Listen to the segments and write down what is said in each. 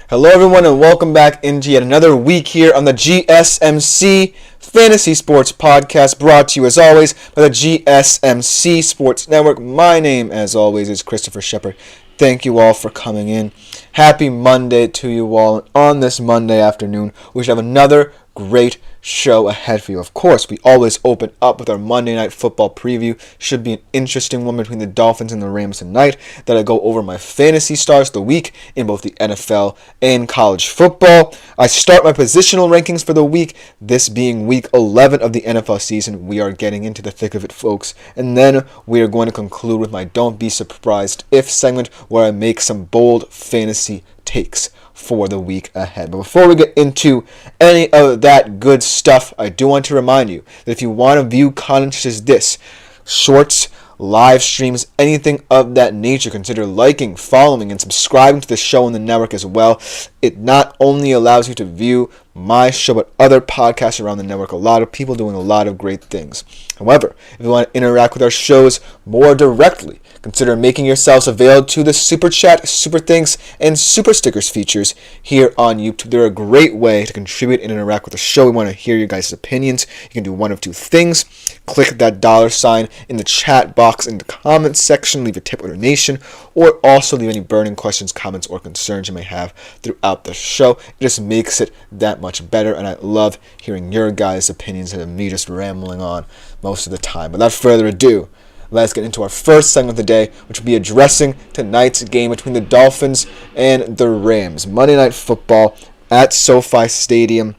Hello everyone and welcome back into yet another week here on the GSMC Fantasy Sports Podcast, brought to you as always by the GSMC Sports Network. My name as always is Christopher Shepard. Thank you all for coming in. Happy Monday to you all. On this Monday afternoon, we should have another great show ahead for you. Of course, we always open up with our Monday Night Football preview. Should be an interesting one between the Dolphins and the Rams tonight. Then I go over my fantasy stars of the week in both the NFL and college football. I start my positional rankings for the week, this being week 11 of the NFL season. We are getting into the thick of it, folks. And then we are going to conclude with my Don't Be Surprised If segment, where I make some bold fantasy takes for the week ahead. But before we get into any of that good stuff, I do want to remind you that if you want to view content such as this, shorts, live streams, anything of that nature, consider liking, following, and subscribing to the show on the network as well. It not only allows you to view my show, but other podcasts around the network. A lot of people doing a lot of great things. However, if you want to interact with our shows more directly, consider making yourselves available to the Super Chat, Super Thanks, and Super Stickers features here on YouTube. They're a great way to contribute and interact with the show. We want to hear your guys' opinions. You can do one of two things. Click that $sign in the chat box in the comments section, leave a tip or donation, or also leave any burning questions, comments, or concerns you may have throughout the show. It just makes it that much better, and I love hearing your guys' opinions and me just rambling on most of the time. Without further ado, let's get into our first segment of the day, which will be addressing tonight's game between the Dolphins and the Rams. Monday Night Football at SoFi Stadium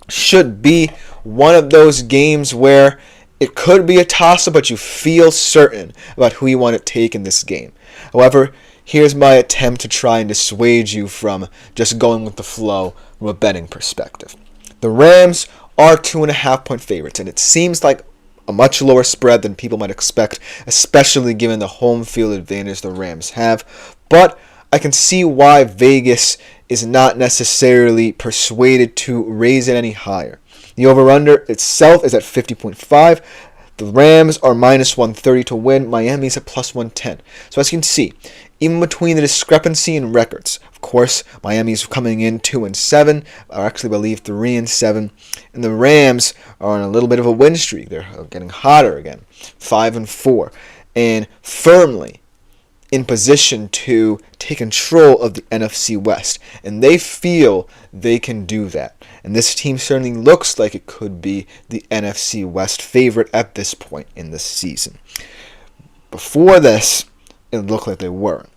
should be one of those games where it could be a toss-up, but you feel certain about who you want to take in this game. However, here's my attempt to try and dissuade you from just going with the flow from a betting perspective. The Rams are 2.5-point favorites, and it seems like a much lower spread than people might expect, especially given the home field advantage the Rams have. But I can see why Vegas is not necessarily persuaded to raise it any higher. The over-under itself is at 50.5. The Rams are minus 130 to win. Miami's at plus 110. So as you can see, even between the discrepancy in records, of course, Miami's coming in 2-7, or actually I believe 3-7, and the Rams are on a little bit of a win streak. They're getting hotter again, 5-4, and firmly in position to take control of the NFC West, and they feel they can do that. And this team certainly looks like it could be the NFC West favorite at this point in the season. Before this, it looked like they weren't.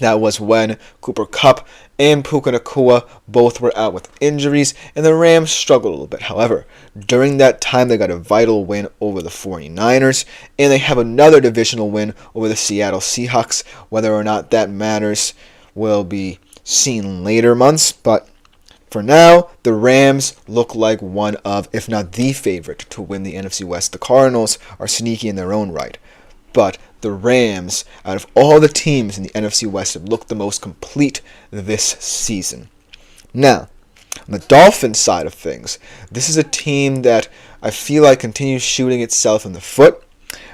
That was when Cooper Kupp and Puka Nacua both were out with injuries, and the Rams struggled a little bit. However, during that time, they got a vital win over the 49ers, and they have another divisional win over the Seattle Seahawks. Whether or not that matters will be seen later months, but for now, the Rams look like one of, if not the favorite, to win the NFC West. The Cardinals are sneaky in their own right, but the Rams, out of all the teams in the NFC West, have looked the most complete this season. Now, on the Dolphins side of things, this is a team that I feel like continues shooting itself in the foot.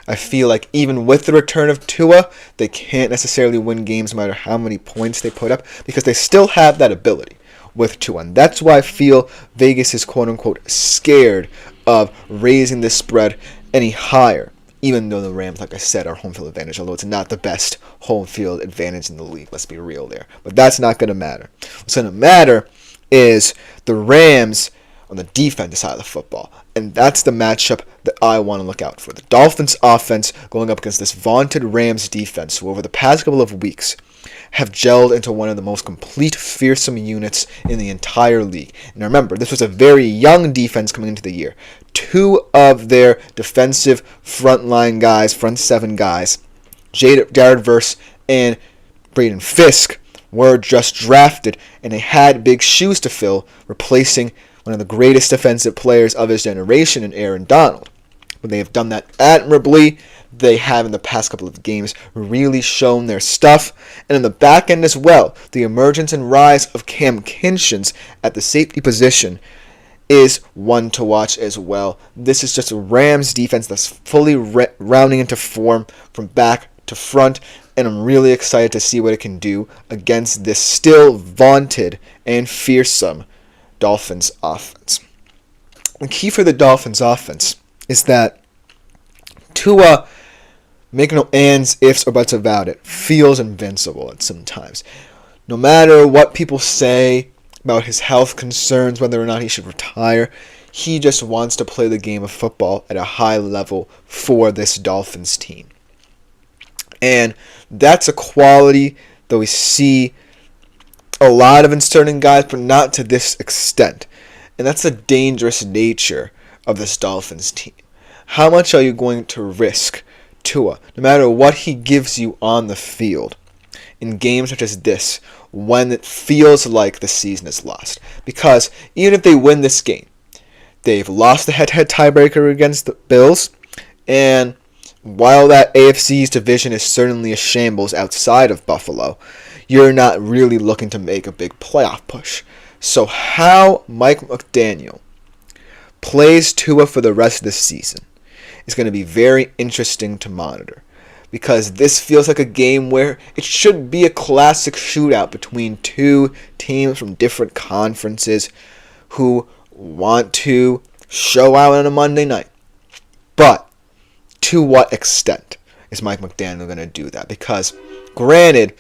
I feel like even with the return of Tua, they can't necessarily win games no matter how many points they put up, because they still have that ability with Tua. And that's why I feel Vegas is quote-unquote scared of raising this spread any higher, even though the Rams, like I said, are home field advantage, although it's not the best home field advantage in the league. Let's be real there. But that's not going to matter. What's going to matter is the Rams on the defensive side of the football. And that's the matchup that I want to look out for. The Dolphins offense going up against this vaunted Rams defense, who over the past couple of weeks have gelled into one of the most complete, fearsome units in the entire league. And remember, this was a very young defense coming into the year. Two of their defensive front seven guys, Jared Verse and Braden Fisk, were just drafted, and they had big shoes to fill, replacing one of the greatest defensive players of his generation in Aaron Donald. But they have done that admirably. They have, in the past couple of games, really shown their stuff. And in the back end as well, the emergence and rise of Cam Kinchens at the safety position is one to watch as well. This is just a Rams defense that's fully rounding into form from back to front. and I'm really excited to see what it can do against this still vaunted and fearsome Dolphins offense. The key for the Dolphins offense is that Tua, make no ands, ifs, or buts about it, feels invincible at some times. No matter what people say about his health concerns, whether or not he should retire, he just wants to play the game of football at a high level for this Dolphins team. And that's a quality that we see a lot of in certain guys, but not to this extent. And that's the dangerous nature of this Dolphins team. How much are you going to risk Tua, no matter what he gives you on the field, in games such as this, when it feels like the season is lost? Because even if they win this game, they've lost the head-to-head tiebreaker against the Bills, and while that AFC's division is certainly a shambles outside of Buffalo, you're not really looking to make a big playoff push. So how Mike McDaniel plays Tua for the rest of the season is going to be very interesting to monitor, because this feels like a game where it should be a classic shootout between two teams from different conferences who want to show out on a Monday night. But to what extent is Mike McDaniel going to do that? Because granted,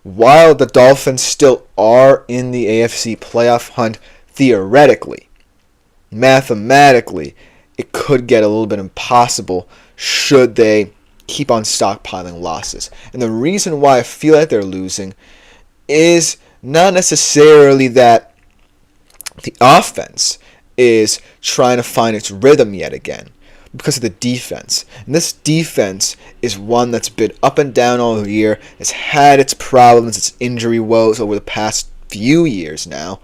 while the Dolphins still are in the AFC playoff hunt, theoretically, mathematically, it could get a little bit impossible should they keep on stockpiling losses. And the reason why I feel like they're losing is not necessarily that the offense is trying to find its rhythm yet again, because of the defense. And this defense is one that's been up and down all year. It's had its problems, its injury woes over the past few years now,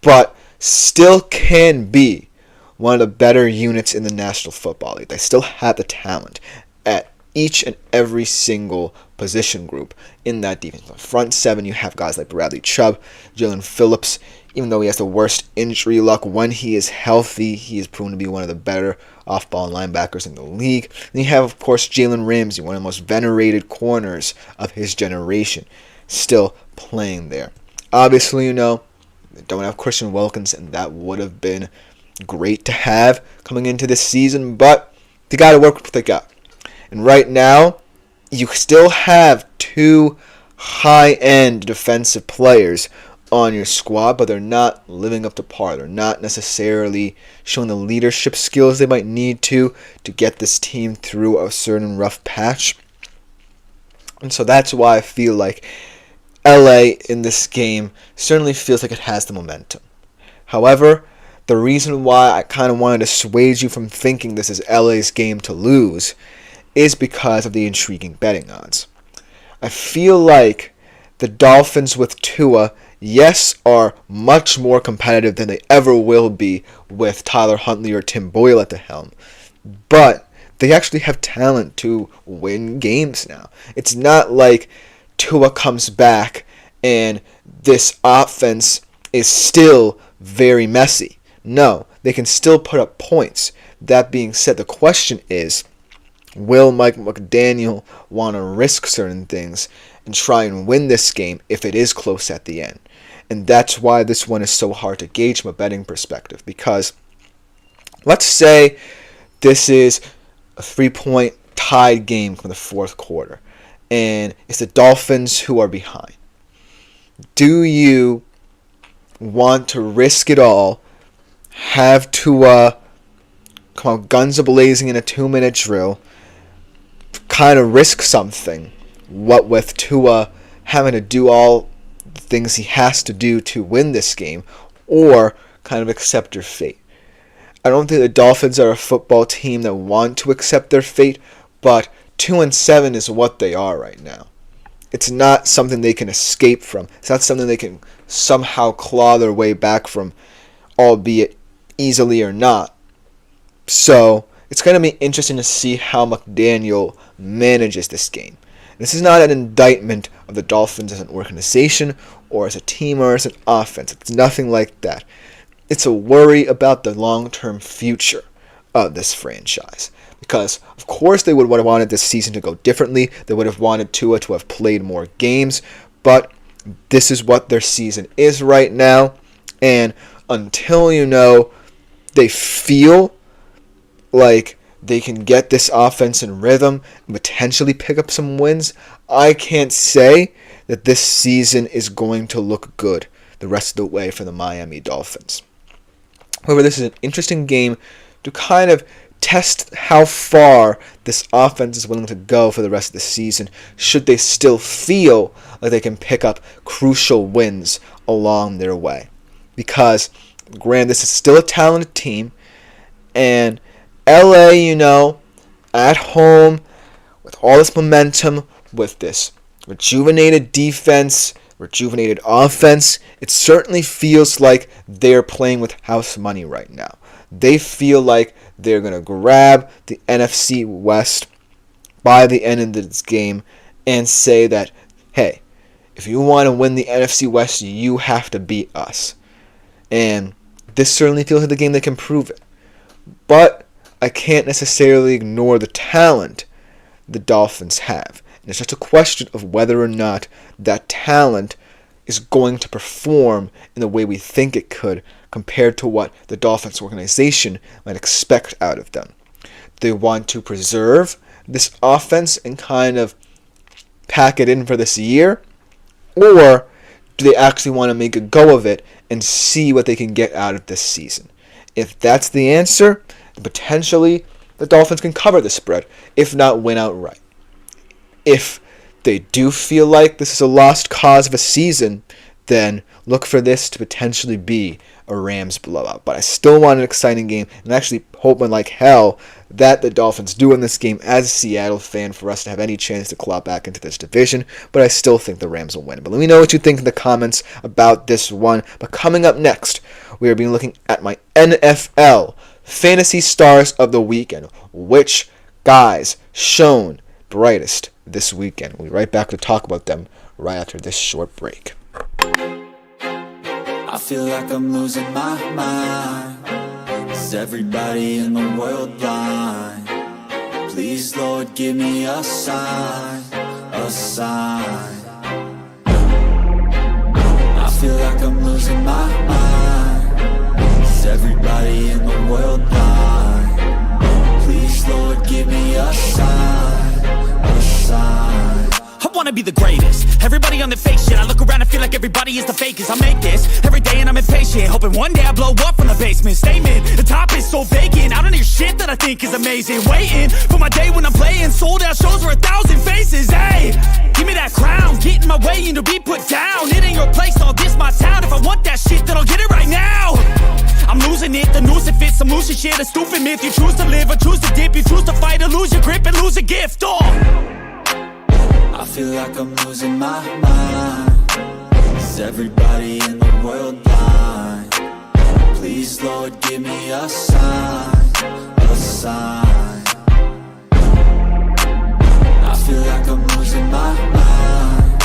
but still can be one of the better units in the National Football League. They still have the talent at each and every single position group in that defense. On the front seven, you have guys like Bradley Chubb, Jalen Phillips. Even though he has the worst injury luck, when he is healthy, he is proven to be one of the better off-ball linebackers in the league. And you have, of course, Jalen Ramsey, one of the most venerated corners of his generation, still playing there. Obviously, you know, they don't have Christian Wilkins, and that would have been great to have coming into this season, but they got to work with what they got. And right now, you still have two high-end defensive players on your squad, but they're not living up to par. They're not necessarily showing the leadership skills they might need to get this team through a certain rough patch. And so that's why I feel like LA in this game certainly feels like it has the momentum. However, the reason why I kind of wanted to dissuade you from thinking this is LA's game to lose is because of the intriguing betting odds. I feel like the Dolphins with Tua, yes, are much more competitive than they ever will be with Tyler Huntley or Tim Boyle at the helm. But they actually have talent to win games now. It's not like Tua comes back and this offense is still very messy. No, they can still put up points. That being said, the question is, will Mike McDaniel want to risk certain things and try and win this game if it is close at the end? And that's why this one is so hard to gauge from a betting perspective. Because let's say this is a 3-point tied game from the fourth quarter, and it's the Dolphins who are behind. Do you want to risk it all, have Tua come out guns a-blazing in a 2-minute drill, kind of risk something, what with Tua having to do all the things he has to do to win this game, or kind of accept your fate? I don't think the Dolphins are a football team that want to accept their fate, but 2-7 is what they are right now. It's not something they can escape from. It's not something they can somehow claw their way back from, albeit easily or not. So it's going to be interesting to see how McDaniel manages this game. This is not an indictment of the Dolphins as an organization or as a team or as an offense. It's nothing like that. It's a worry about the long-term future of this franchise. Because, of course, they would have wanted this season to go differently. They would have wanted Tua to have played more games. But this is what their season is right now. And until, they feel like they can get this offense in rhythm and potentially pick up some wins, I can't say that this season is going to look good the rest of the way for the Miami Dolphins. However, this is an interesting game to kind of test how far this offense is willing to go for the rest of the season, should they still feel like they can pick up crucial wins along their way. Because, granted, this is still a talented team, and LA, at home, with all this momentum, with this rejuvenated defense, rejuvenated offense, it certainly feels like they're playing with house money right now. They feel like they're going to grab the NFC West by the end of this game and say that, hey, if you want to win the NFC West, you have to beat us. And this certainly feels like the game that can prove it. But I can't necessarily ignore the talent the Dolphins have. And it's just a question of whether or not that talent is going to perform in the way we think it could compared to what the Dolphins organization might expect out of them. Do they want to preserve this offense and kind of pack it in for this year? Or do they actually want to make a go of it and see what they can get out of this season? If that's the answer, then potentially the Dolphins can cover the spread, if not win outright. If they do feel like this is a lost cause of a season, then look for this to potentially be a Rams blowout. But I still want an exciting game, and actually hoping like hell that the Dolphins do win this game as a Seattle fan for us to have any chance to claw back into this division. But I still think the Rams will win. But let me know what you think in the comments about this one. But coming up next, we are being looking at my NFL Fantasy Stars of the Weekend. Which guys shone brightest this weekend? We'll be right back to talk about them right after this short break. I feel like I'm losing my mind. Is everybody in the world blind? Please, Lord, give me a sign, a sign. I feel like I'm losing my mind. Is everybody in the world blind? Please, Lord, give me a sign, a sign. I wanna be the greatest. Everybody on the fake shit. I look around and feel like everybody is the fakest. I make this every day and I'm impatient, hoping one day I blow up from the basement. Statement, the top is so vacant. I don't hear shit that I think is amazing. Waiting for my day when I'm playing sold out shows for 1,000 faces. Hey, give me that crown, get in my way and to be put down. It ain't your place, all this my town. If I want that shit, then I'll get it right now. I'm losing it, the noose it fits. Some losing shit, a stupid myth. You choose to live or choose to dip. You choose to fight or lose your grip and lose a gift. I feel like I'm losing my mind. Is everybody in the world blind? Please, Lord, give me a sign, a sign. I feel like I'm losing my mind.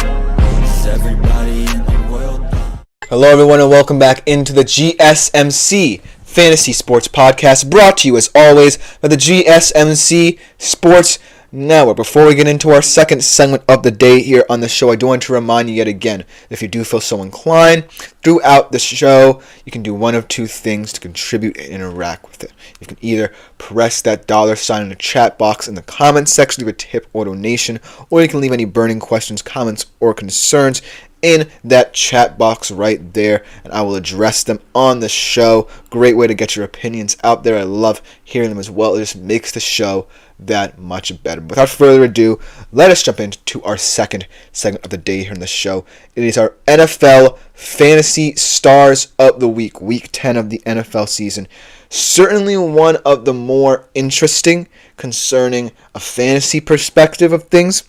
Is everybody in the world blind? Hello, everyone, and welcome back into the GSMC Fantasy Sports Podcast, brought to you, as always, by the GSMC Sports Network. Before we get into our second segment of the day here on the show, I do want to remind you yet again, if you do feel so inclined, throughout the show, you can do one of two things to contribute and interact with it. You can either press that $ in the chat box in the comments section to a tip or donation, or you can leave any burning questions, comments, or concerns in that chat box right there, and I will address them on the show. Great way to get your opinions out there. I love hearing them as well. It just makes the show that much better. Without further ado, let us jump into our second segment of the day here in the show. It is our NFL Fantasy Stars of the Week, Week 10 of the NFL season. Certainly one of the more interesting concerning a fantasy perspective of things.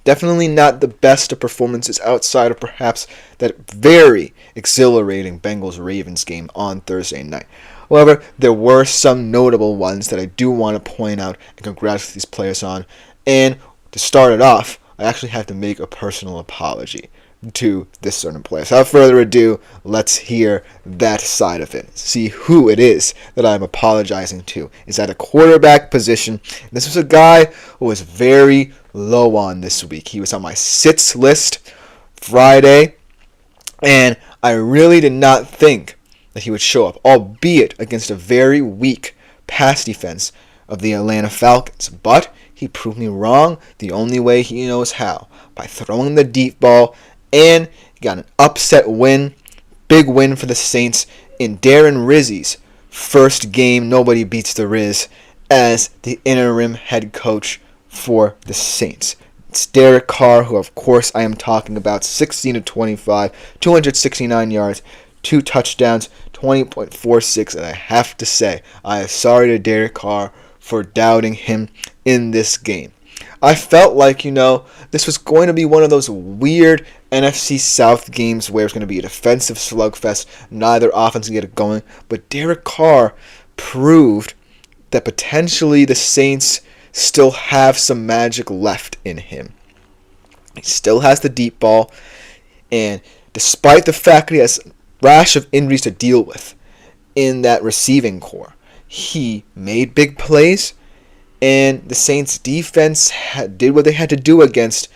Definitely not the best of performances outside of perhaps that very exhilarating Bengals-Ravens game on Thursday night. However, there were some notable ones that I do want to point out and congratulate these players on. And to start it off, I actually have to make a personal apology. to this certain player. So without further ado, let's hear that side of it. See who it is that I'm apologizing to. Is at a quarterback position. This was a guy who was very low on this week. He was on my sits list Friday, and I really did not think that he would show up, albeit against a very weak pass defense of the Atlanta Falcons. But he proved me wrong the only way he knows how, by throwing the deep ball, and he got an upset win, big win for the Saints in Darren Rizzi's first game. Nobody beats the Riz as the interim head coach for the Saints. It's Derek Carr, who of course I am talking about, 16 of 25, 269 yards, 2 touchdowns, 20.46, and I have to say, I am sorry to Derek Carr for doubting him in this game. I felt like, this was going to be one of those weird NFC South games where it's going to be a defensive slugfest, neither offense can get it going, but Derek Carr proved that potentially the Saints still have some magic left in him. He still has the deep ball, and despite the fact that he has a rash of injuries to deal with in that receiving core, he made big plays, and the Saints defense did what they had to do against,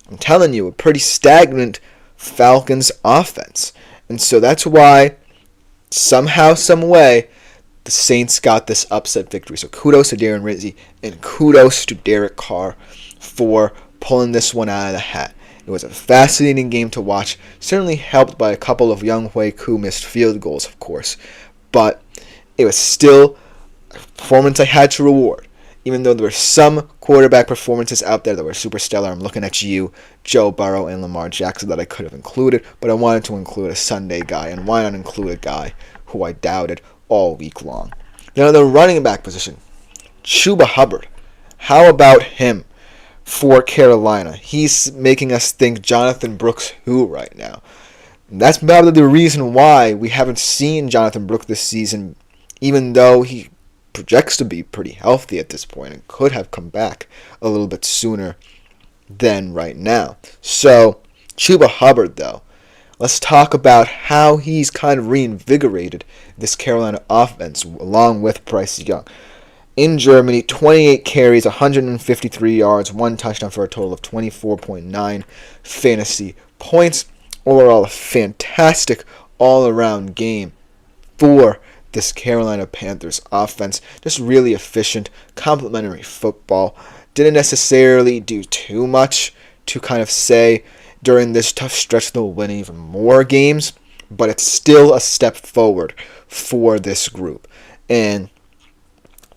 I'm telling you, a pretty stagnant Falcons offense. And so that's why, somehow, some way, the Saints got this upset victory. So kudos to Darren Rizzi, and kudos to Derek Carr for pulling this one out of the hat. It was a fascinating game to watch, certainly helped by a couple of Young Hui Koo missed field goals, of course. But it was still a performance I had to reward. Even though there were some quarterback performances out there that were super stellar. I'm looking at you, Joe Burrow, and Lamar Jackson that I could have included, but I wanted to include a Sunday guy, and why not include a guy who I doubted all week long. Then on the running back position, Chuba Hubbard. How about him for Carolina? He's making us think Jonathan Brooks who right now. And that's probably the reason why we haven't seen Jonathan Brooks this season, even though he projects to be pretty healthy at this point and could have come back a little bit sooner than right now. So, Chuba Hubbard, though, let's talk about how he's kind of reinvigorated this Carolina offense along with Bryce Young. In Germany, 28 carries, 153 yards, 1 touchdown for a total of 24.9 fantasy points. Overall, a fantastic all-around game for this Carolina Panthers offense. Just really efficient, complimentary football. Didn't necessarily do too much to kind of say during this tough stretch they'll win even more games, but it's still a step forward for this group. And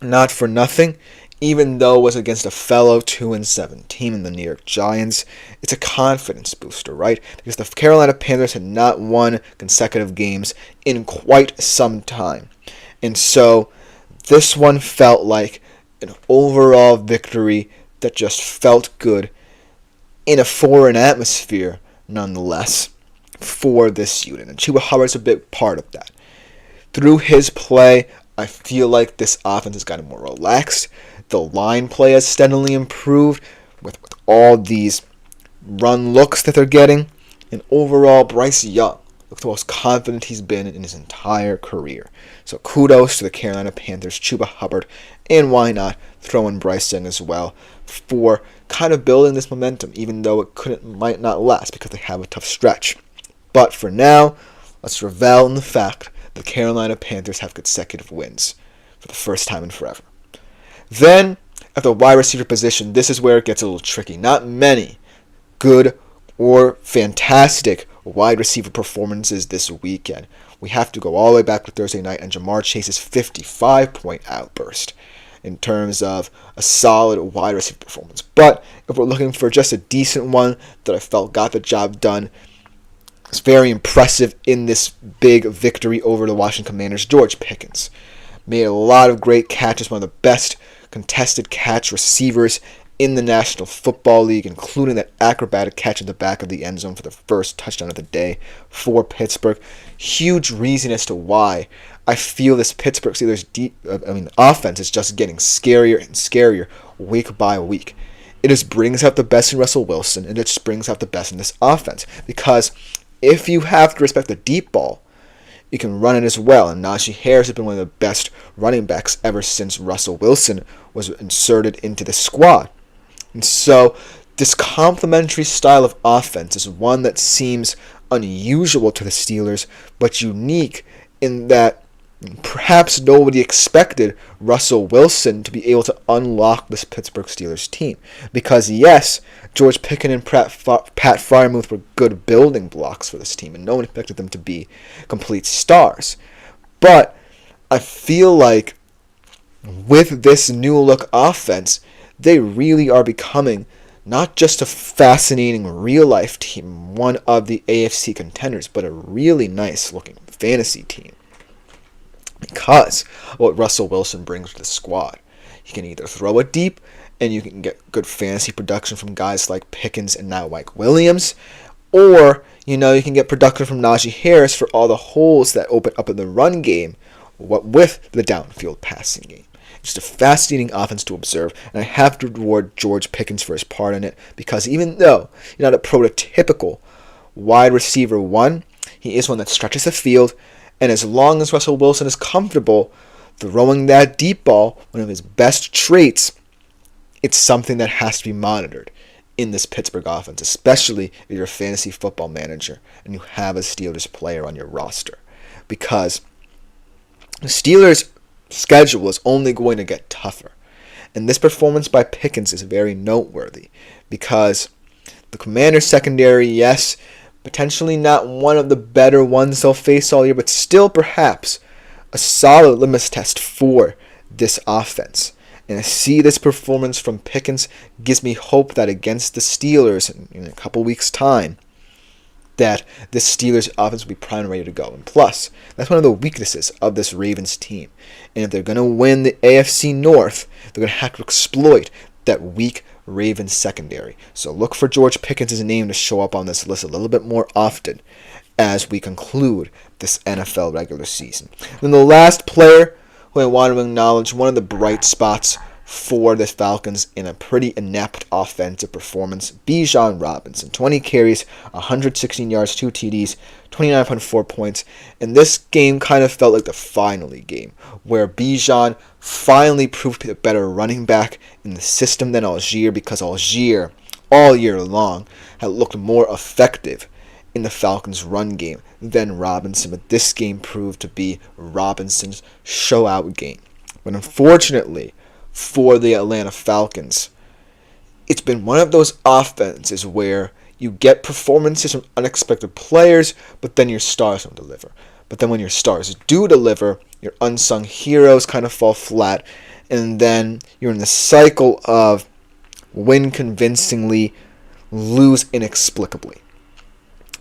not for nothing, even though it was against a fellow 2-7 team in the New York Giants, it's a confidence booster, right? Because the Carolina Panthers had not won consecutive games in quite some time. And so this one felt like an overall victory that just felt good in a foreign atmosphere, nonetheless, for this unit. And Chuba Hubbard's a big part of that. Through his play, I feel like this offense has gotten more relaxed. The line play has steadily improved with all these run looks that they're getting. And overall, Bryce Young looks the most confident he's been in his entire career. So kudos to the Carolina Panthers, Chuba Hubbard, and why not throw in Bryce Young as well for kind of building this momentum, even though it might not last because they have a tough stretch. But for now, let's revel in the fact the Carolina Panthers have consecutive wins for the first time in forever. Then, at the wide receiver position, this is where it gets a little tricky. Not many good or fantastic wide receiver performances this weekend. We have to go all the way back to Thursday night and Jamar Chase's 55-point outburst in terms of a solid wide receiver performance. But if we're looking for just a decent one that I felt got the job done, it's very impressive in this big victory over the Washington Commanders. George Pickens made a lot of great catches, one of the best contested catch receivers in the National Football League, including that acrobatic catch in the back of the end zone for the first touchdown of the day for Pittsburgh. Huge reason as to why I feel this Pittsburgh Steelers offense is just getting scarier and scarier week by week. it just brings out the best in Russell Wilson, and it just brings out the best in this offense. Because if you have to respect the deep ball, you can run it as well. And Najee Harris has been one of the best running backs ever since Russell Wilson was inserted into the squad. And so this complementary style of offense is one that seems unusual to the Steelers, but unique in that perhaps nobody expected Russell Wilson to be able to unlock this Pittsburgh Steelers team. Because yes, George Pickens and Pat Freiermuth were good building blocks for this team, and no one expected them to be complete stars. But I feel like with this new look offense, they really are becoming not just a fascinating real-life team, one of the AFC contenders, but a really nice-looking fantasy team. Because of what Russell Wilson brings to the squad. He can either throw it deep, and you can get good fantasy production from guys like Pickens and now Mike Williams, or, you can get production from Najee Harris for all the holes that open up in the run game with the downfield passing game. Just a fascinating offense to observe, and I have to reward George Pickens for his part in it, because even though you're not a prototypical wide receiver one, he is one that stretches the field, and as long as Russell Wilson is comfortable throwing that deep ball, one of his best traits, it's something that has to be monitored in this Pittsburgh offense, especially if you're a fantasy football manager and you have a Steelers player on your roster. Because the Steelers' schedule is only going to get tougher. And this performance by Pickens is very noteworthy because the Commanders' secondary, yes, potentially not one of the better ones they'll face all year, but still perhaps a solid litmus test for this offense. And to see this performance from Pickens gives me hope that against the Steelers in a couple weeks' time, that this Steelers offense will be primed and ready to go. And plus, that's one of the weaknesses of this Ravens team. And if they're going to win the AFC North, they're going to have to exploit that weak Ravens secondary. So look for George Pickens' name to show up on this list a little bit more often as we conclude this NFL regular season. Then the last player who I want to acknowledge, one of the bright spots for the Falcons in a pretty inept offensive performance, Bijan Robinson. 20 carries, 116 yards, 2 TDs, 29.4 points. And this game kind of felt like the finally game, where Bijan finally proved to be a better running back in the system than Algier, because Algier, all year long, had looked more effective in the Falcons' run game than Robinson. But this game proved to be Robinson's show-out game. But unfortunately for the Atlanta Falcons, it's been one of those offenses where you get performances from unexpected players, but then your stars don't deliver. But then when your stars do deliver, your unsung heroes kind of fall flat, and then you're in the cycle of win convincingly, lose inexplicably.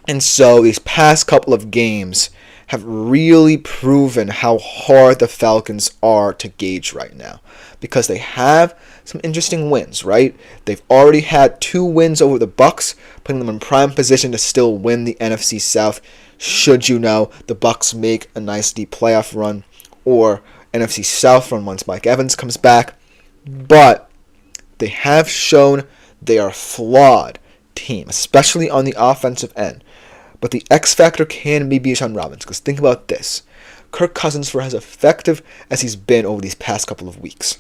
And so these past couple of games have really proven how hard the Falcons are to gauge right now, because they have some interesting wins, right? They've already had 2 wins over the Bucs, putting them in prime position to still win the NFC South, should the Bucs make a nice deep playoff run or NFC South run once Mike Evans comes back. But they have shown they are a flawed team, especially on the offensive end. But the X factor can be Bijan Robinson, because think about this. Kirk Cousins, for as effective as he's been over these past couple of weeks,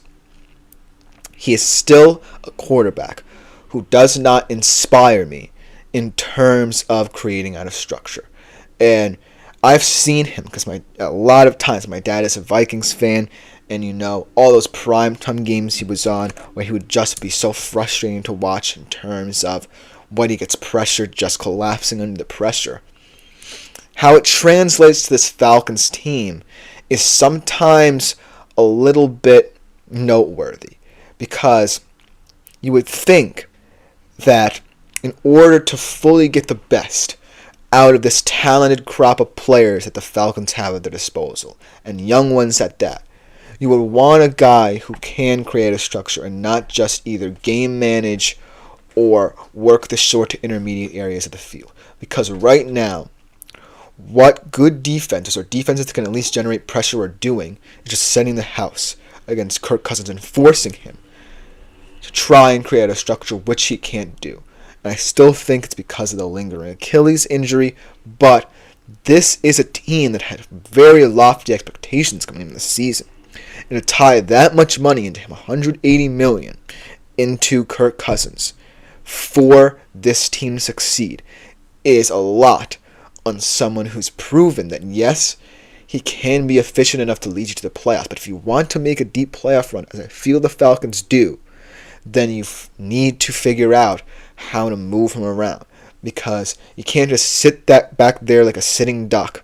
he is still a quarterback who does not inspire me in terms of creating out of structure. And I've seen him, because a lot of times my dad is a Vikings fan, and all those primetime games he was on where he would just be so frustrating to watch in terms of when he gets pressured, just collapsing under the pressure. How it translates to this Falcons team is sometimes a little bit noteworthy, because you would think that in order to fully get the best out of this talented crop of players that the Falcons have at their disposal, and young ones at that, you would want a guy who can create a structure and not just either game manage or work the short to intermediate areas of the field. Because right now, what good defenses, or defenses that can at least generate pressure, are doing is just setting the house against Kirk Cousins and forcing him to try and create a structure which he can't do. And I still think it's because of the lingering Achilles injury, but this is a team that had very lofty expectations coming into the season. And to tie that much money into him, $180 million, into Kirk Cousins for this team to succeed is a lot on someone who's proven that, yes, he can be efficient enough to lead you to the playoffs. But if you want to make a deep playoff run, as I feel the Falcons do, then you need to figure out how to move him around. Because you can't just sit that back there like a sitting duck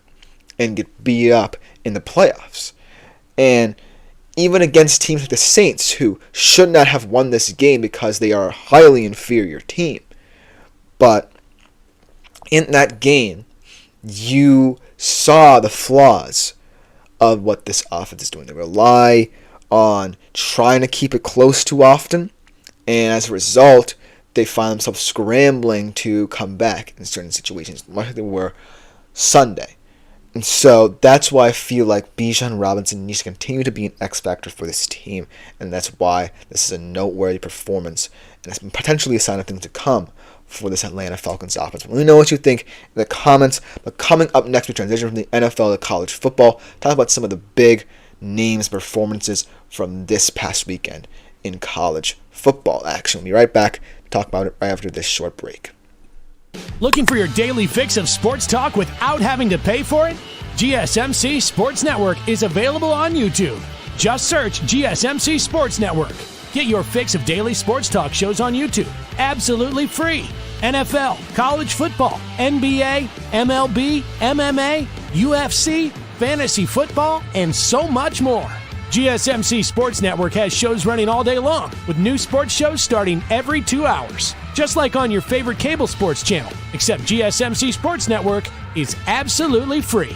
and get beat up in the playoffs. And even against teams like the Saints, who should not have won this game because they are a highly inferior team. But in that game, you saw the flaws of what this offense is doing. They rely on trying to keep it close too often, and as a result, they find themselves scrambling to come back in certain situations, much like they were Sunday. And so that's why I feel like Bijan Robinson needs to continue to be an X factor for this team, and that's why this is a noteworthy performance, and it's potentially a sign of things to come for this Atlanta Falcons offense. Let me know what you think in the comments. But coming up next, we transition from the NFL to college football, talk about some of the big names, performances from this past weekend in college football action. We'll be right back to talk about it right after this short break. Looking for your daily fix of sports talk without having to pay for it? GSMC Sports Network is available on YouTube. Just search GSMC Sports Network. Get your fix of daily sports talk shows on YouTube, absolutely free. NFL, college football, NBA, MLB, MMA, UFC, fantasy football, and so much more. GSMC Sports Network has shows running all day long, with new sports shows starting every 2 hours. Just like on your favorite cable sports channel, except GSMC Sports Network is absolutely free.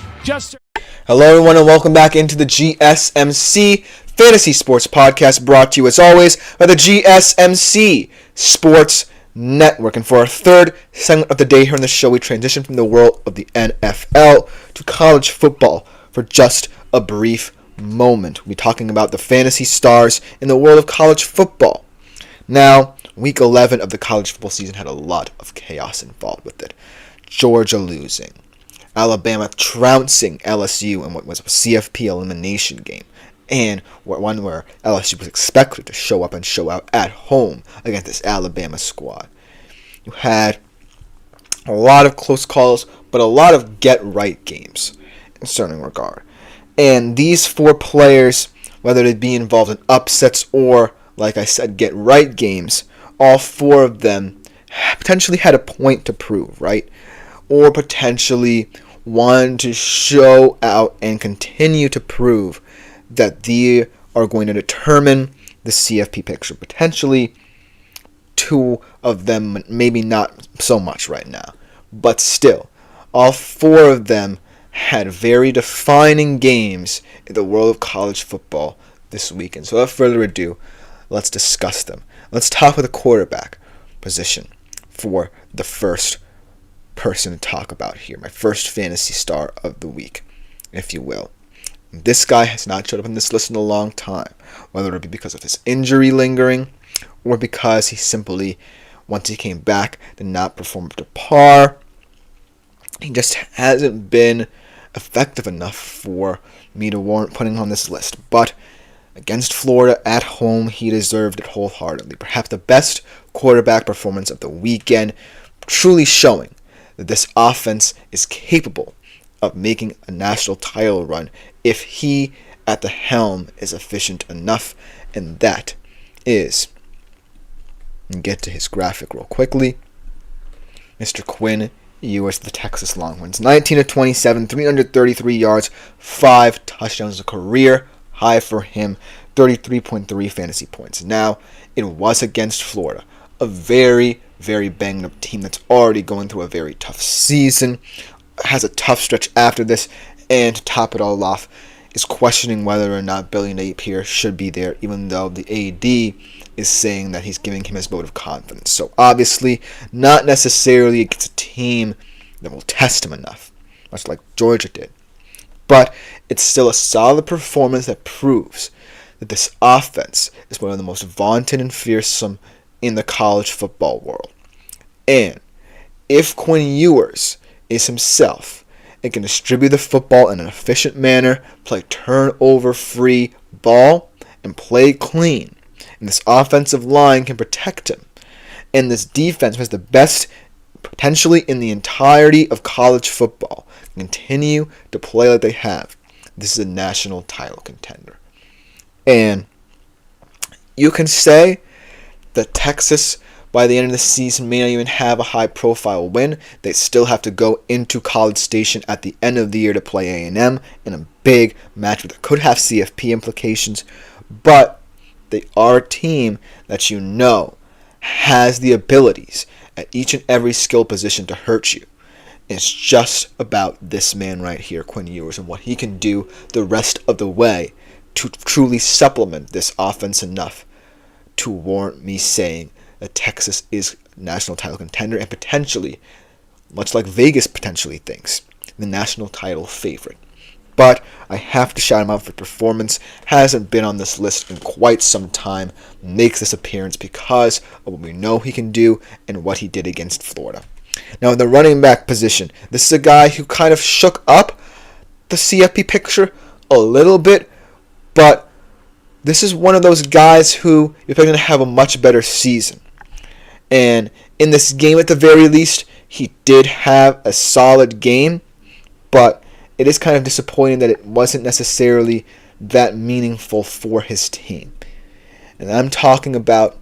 Hello everyone, and welcome back into the GSMC Fantasy Sports Podcast, brought to you as always by the GSMC Sports Network. And for our third segment of the day here on the show, we transition from the world of the NFL to college football for just a brief moment. We'll be talking about the fantasy stars in the world of college football. Now, week 11 of the college football season had a lot of chaos involved with it. Georgia losing, Alabama trouncing LSU in what was a CFP elimination game, and one where LSU was expected to show up and show out at home against this Alabama squad. You had a lot of close calls, but a lot of get-right games in a certain regard. And these four players, whether they be involved in upsets or, like I said, get-right games, all four of them potentially had a point to prove, right? Or potentially wanted to show out and continue to prove that they are going to determine the CFP picture. Potentially two of them, maybe not so much right now. But still, all four of them had very defining games in the world of college football this weekend. So without further ado, let's discuss them. Let's talk with the quarterback position for the first person to talk about here. My first fantasy star of the week, if you will. This guy has not showed up on this list in a long time, whether it be because of his injury lingering or because he simply, once he came back, did not perform up to par. He just hasn't been effective enough for me to warrant putting on this list. But against Florida at home, he deserved it wholeheartedly. Perhaps the best quarterback performance of the weekend, truly showing that this offense is capable of making a national title run if he at the helm is efficient enough. And that is, and get to his graphic real quickly, Mr. Quinn Ewers, the Texas Longhorns. 19 of 27, 333 yards, 5 touchdowns, a career high for him, 33.3 fantasy points. Now, it was against Florida, a very, very banged up team that's already going through a very tough season, has a tough stretch after this, and to top it all off, is questioning whether or not Billy Napier should be there, even though the AD is saying that he's giving him his vote of confidence. So obviously, not necessarily against a team that will test him enough, much like Georgia did. But it's still a solid performance that proves that this offense is one of the most vaunted and fearsome in the college football world. And if Quinn Ewers is himself and can distribute the football in an efficient manner, play turnover-free ball, and play clean, and this offensive line can protect him, and this defense has the best potentially in the entirety of college football, continue to play like they have, this is a national title contender. And you can say that Texas, by the end of the season, may not even have a high-profile win. They still have to go into College Station at the end of the year to play A&M in a big match that could have CFP implications. But they are a team that you know has the abilities at each and every skill position to hurt you. And it's just about this man right here, Quinn Ewers, and what he can do the rest of the way to truly supplement this offense enough to warrant me saying that Texas is a national title contender and potentially, much like Vegas potentially thinks, the national title favorite. But I have to shout him out for performance. Hasn't been on this list in quite some time. Makes this appearance because of what we know he can do and what he did against Florida. Now in the running back position, this is a guy who kind of shook up the CFP picture a little bit, but this is one of those guys who you're going to have a much better season. And in this game, at the very least, he did have a solid game, but it is kind of disappointing that it wasn't necessarily that meaningful for his team. And I'm talking about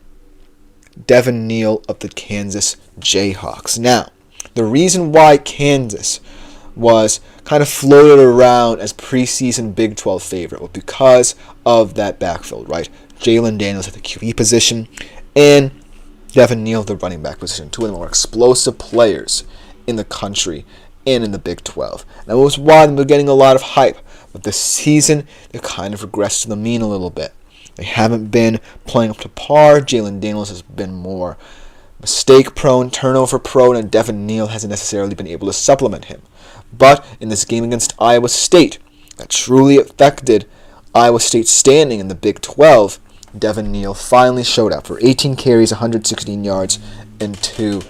Devin Neal of the Kansas Jayhawks. Now, the reason why Kansas was kind of floated around as preseason Big 12 favorite was because of that backfield, right? Jalen Daniels at the QB position and Devin Neal at the running back position, two of the more explosive players in the country and in the Big 12. And that was why they were getting a lot of hype. But this season, they kind of regressed to the mean a little bit. They haven't been playing up to par. Jalen Daniels has been more mistake-prone, turnover-prone, and Devin Neal hasn't necessarily been able to supplement him. But in this game against Iowa State, that truly affected Iowa State's standing in the Big 12, Devin Neal finally showed up for 18 carries, 116 yards, and 2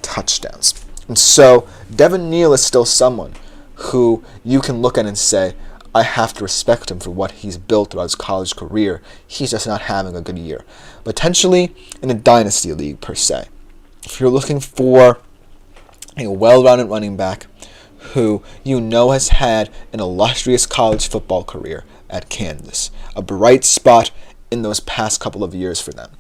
touchdowns. And so, Devin Neal is still someone who you can look at and say, I have to respect him for what he's built throughout his college career. He's just not having a good year. Potentially in a dynasty league, per se. If you're looking for a well-rounded running back who you know has had an illustrious college football career at Kansas, a bright spot in those past couple of years for them,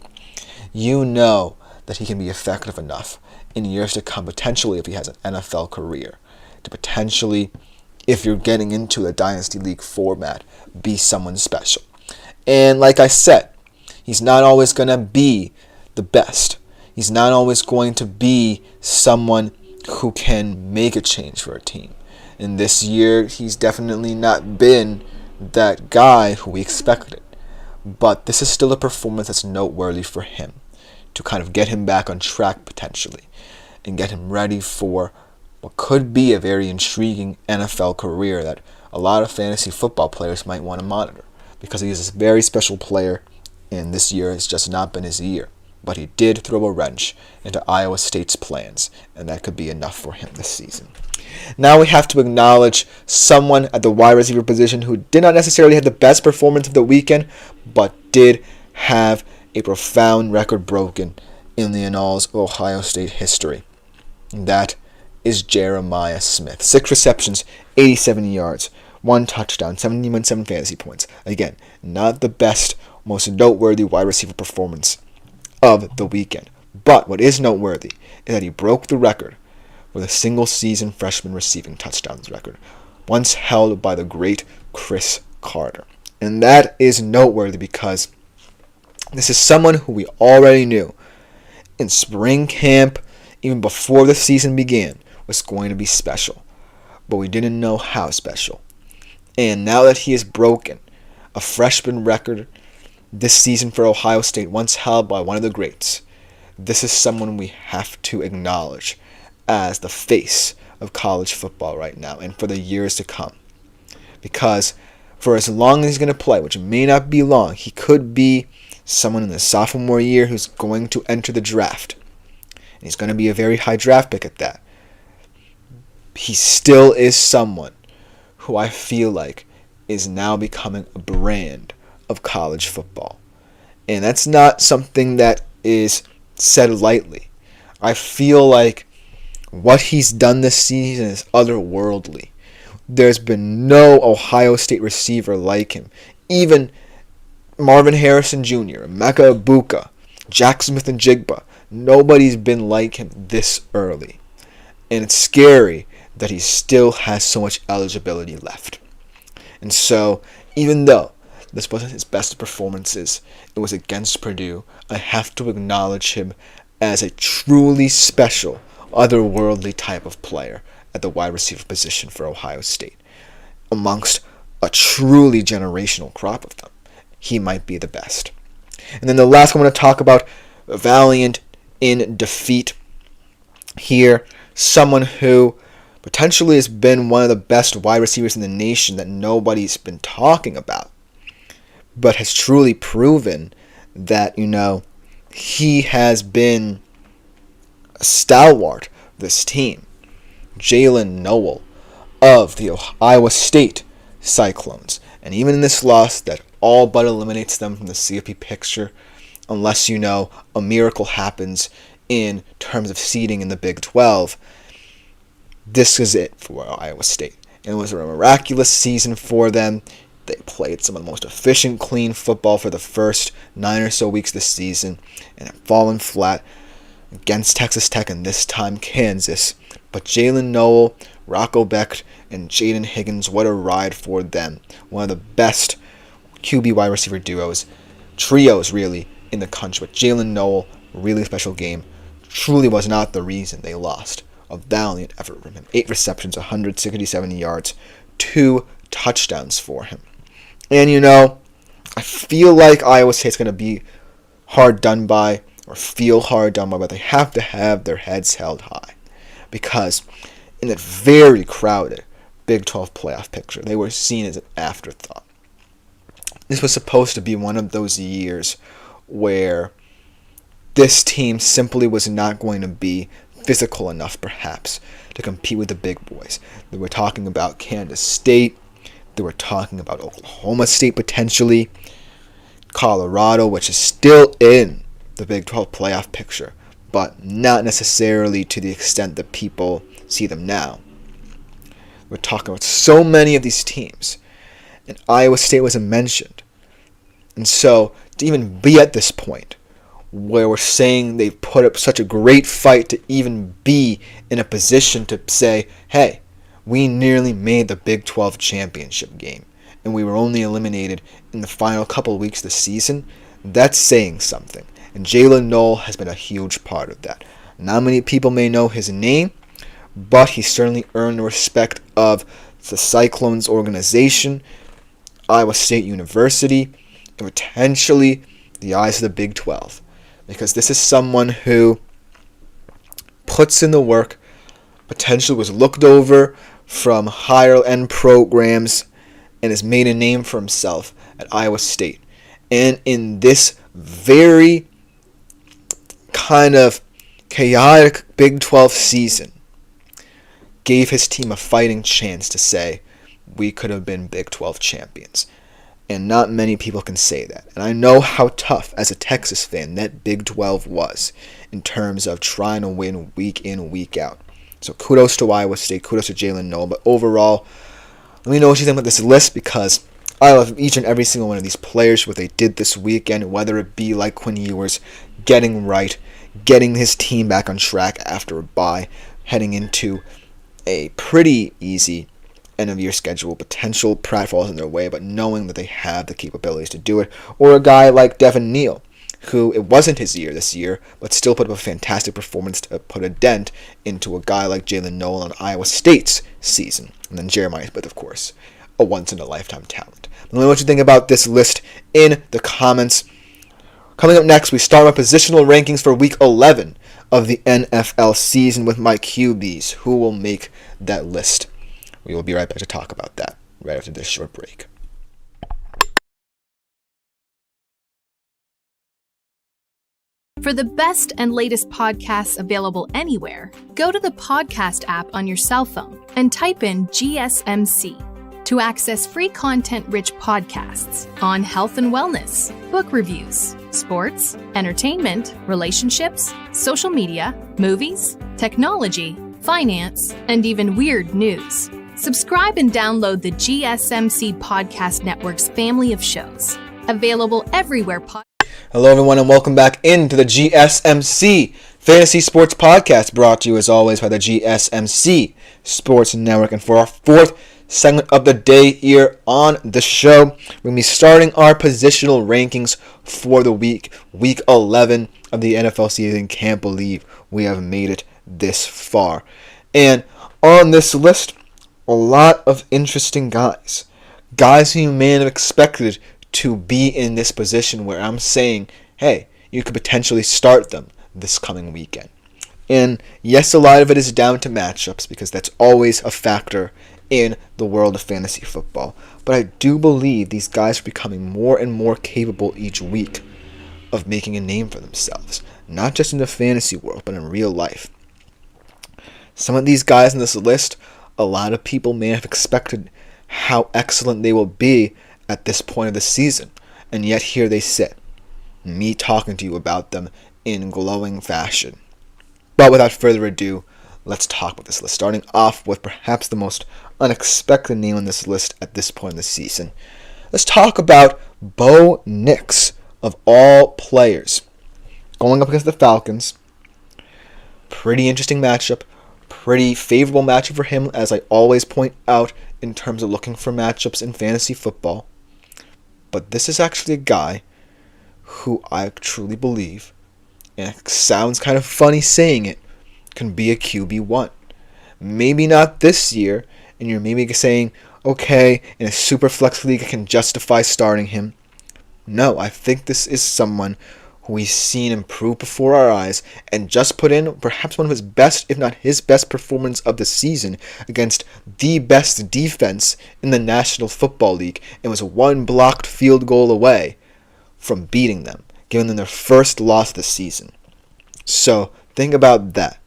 you know that he can be effective enough in years to come, potentially if he has an NFL career, to potentially, if you're getting into a Dynasty League format, be someone special. And like I said, he's not always going to be the best. He's not always going to be someone who can make a change for a team. And this year, he's definitely not been that guy who we expected. But this is still a performance that's noteworthy for him to kind of get him back on track potentially and get him ready for what could be a very intriguing NFL career that a lot of fantasy football players might want to monitor because he is a very special player and this year has just not been his year. But he did throw a wrench into Iowa State's plans, and that could be enough for him this season. Now we have to acknowledge someone at the wide receiver position who did not necessarily have the best performance of the weekend, but did have a profound record broken in the annals of Ohio State history. And that is Jeremiah Smith. 6 receptions, 87 yards, 1 touchdown, 17.7 fantasy points. Again, not the best, most noteworthy wide receiver performance of the weekend. But what is noteworthy is that he broke the record for the single-season freshman receiving touchdowns record, once held by the great Chris Carter. And that is noteworthy because this is someone who we already knew in spring camp, even before the season began, was going to be special. But we didn't know how special. And now that he has broken a freshman record this season for Ohio State, once held by one of the greats, this is someone we have to acknowledge as the face of college football right now and for the years to come. Because for as long as he's going to play, which may not be long. He could be someone in the sophomore year who's going to enter the draft. And he's going to be a very high draft pick at that. He still is someone who I feel like is now becoming a brand of college football. And that's not something that is said lightly. I feel like what he's done this season is otherworldly. There's been no Ohio State receiver like him. Even Marvin Harrison Jr., Emeka Egbuka, Jack Smith and Jigba. Nobody's been like him this early. And it's scary that he still has so much eligibility left. And so, even though this wasn't his best performances, it was against Purdue, I have to acknowledge him as a truly special, otherworldly type of player at the wide receiver position for Ohio State. Amongst a truly generational crop of them, he might be the best. And then the last one I want to talk about, valiant in defeat here, someone who potentially has been one of the best wide receivers in the nation that nobody's been talking about, but has truly proven that, he has been a stalwart of this team. Jalen Noel of the Iowa State Cyclones. And even in this loss, that all but eliminates them from the CFP picture, unless a miracle happens in terms of seeding in the Big 12. This is it for Iowa State. And it was a miraculous season for them. They played some of the most efficient, clean football for the first 9 or so weeks this season, and have fallen flat against Texas Tech and this time Kansas. But Jalen Noel, Rocco Becht, and Jaden Higgins, what a ride for them. One of the best QB wide receiver trios really, in the country. But Jalen Noel, really special game, truly was not the reason they lost. A valiant effort from him. 8 receptions, 167 yards, 2 touchdowns for him. And I feel like Iowa State's going to be hard done by, or feel hard done by, but they have to have their heads held high. Because in that very crowded Big 12 playoff picture, they were seen as an afterthought. This was supposed to be one of those years where this team simply was not going to be physical enough, perhaps, to compete with the big boys. They were talking about Kansas State. They were talking about Oklahoma State potentially. Colorado, which is still in the Big 12 playoff picture, but not necessarily to the extent that people see them now. We're talking about so many of these teams, and Iowa State wasn't mentioned. And so, to even be at this point, where we're saying they've put up such a great fight to even be in a position to say, hey, we nearly made the Big 12 championship game, and we were only eliminated in the final couple of weeks of the season, that's saying something. And Jalen Noel has been a huge part of that. Not many people may know his name, but he certainly earned the respect of the Cyclones organization, Iowa State University, and potentially the eyes of the Big 12. Because this is someone who puts in the work, potentially was looked over from higher end programs, and has made a name for himself at Iowa State. And in this very kind of chaotic Big 12 season, gave his team a fighting chance to say, we could have been Big 12 champions. And not many people can say that. And I know how tough, as a Texas fan, that Big 12 was in terms of trying to win week in, week out. So kudos to Iowa State, kudos to Jalen Noel. But overall, let me know what you think about this list, because I love each and every single one of these players, what they did this weekend, whether it be like Quinn Ewers getting right, getting his team back on track after a bye, heading into a pretty easy end-of-year schedule, potential pratfalls in their way, but knowing that they have the capabilities to do it. Or a guy like Devin Neal, who it wasn't his year this year, but still put up a fantastic performance to put a dent into a guy like Jalen Noel on Iowa State's season. And then Jeremiah Smith, of course, a once-in-a-lifetime talent. Let me know what you think about this list in the comments. Coming up next, we start our positional rankings for Week 11 of the NFL season with my QBs. Who will make that list? We will be right back to talk about that right after this short break. For the best and latest podcasts available anywhere, go to the podcast app on your cell phone and type in GSMC to access free content-rich podcasts on health and wellness, book reviews, sports, entertainment, relationships, social media, movies, technology, finance, and even weird news. Subscribe and download the GSMC Podcast Network's family of shows, available everywhere. Hello, everyone, and welcome back into the GSMC Fantasy Sports Podcast, brought to you as always by the GSMC Sports Network. And for our fourth segment of the day here on the show, we're going to be starting our positional rankings for the week 11 of the NFL season. Can't believe we have made it this far. And on this list, a lot of interesting guys who you may have expected to be in this position where I'm saying, hey, you could potentially start them this coming weekend. And yes, a lot of it is down to matchups because that's always a factor in the world of fantasy football. But I do believe these guys are becoming more and more capable each week of making a name for themselves, not just in the fantasy world, but in real life. Some of these guys in this list, a lot of people may have expected how excellent they will be at this point of the season, and yet here they sit, me talking to you about them in glowing fashion. But without further ado, let's talk about this list, starting off with perhaps the most unexpected name on this list at this point in the season. Let's talk about Bo Nix, of all players, going up against the Falcons. Pretty interesting matchup, pretty favorable matchup for him, as I always point out in terms of looking for matchups in fantasy football. But this is actually a guy who I truly believe, and it sounds kind of funny saying it, can be a QB1. Maybe not this year, and you're maybe saying, okay, in a super flex league I can justify starting him. No, I think this is someone who we've seen improve before our eyes and just put in perhaps one of his best, if not his best performance of the season against the best defense in the National Football League, and was one blocked field goal away from beating them, giving them their first loss of the season. So think about that.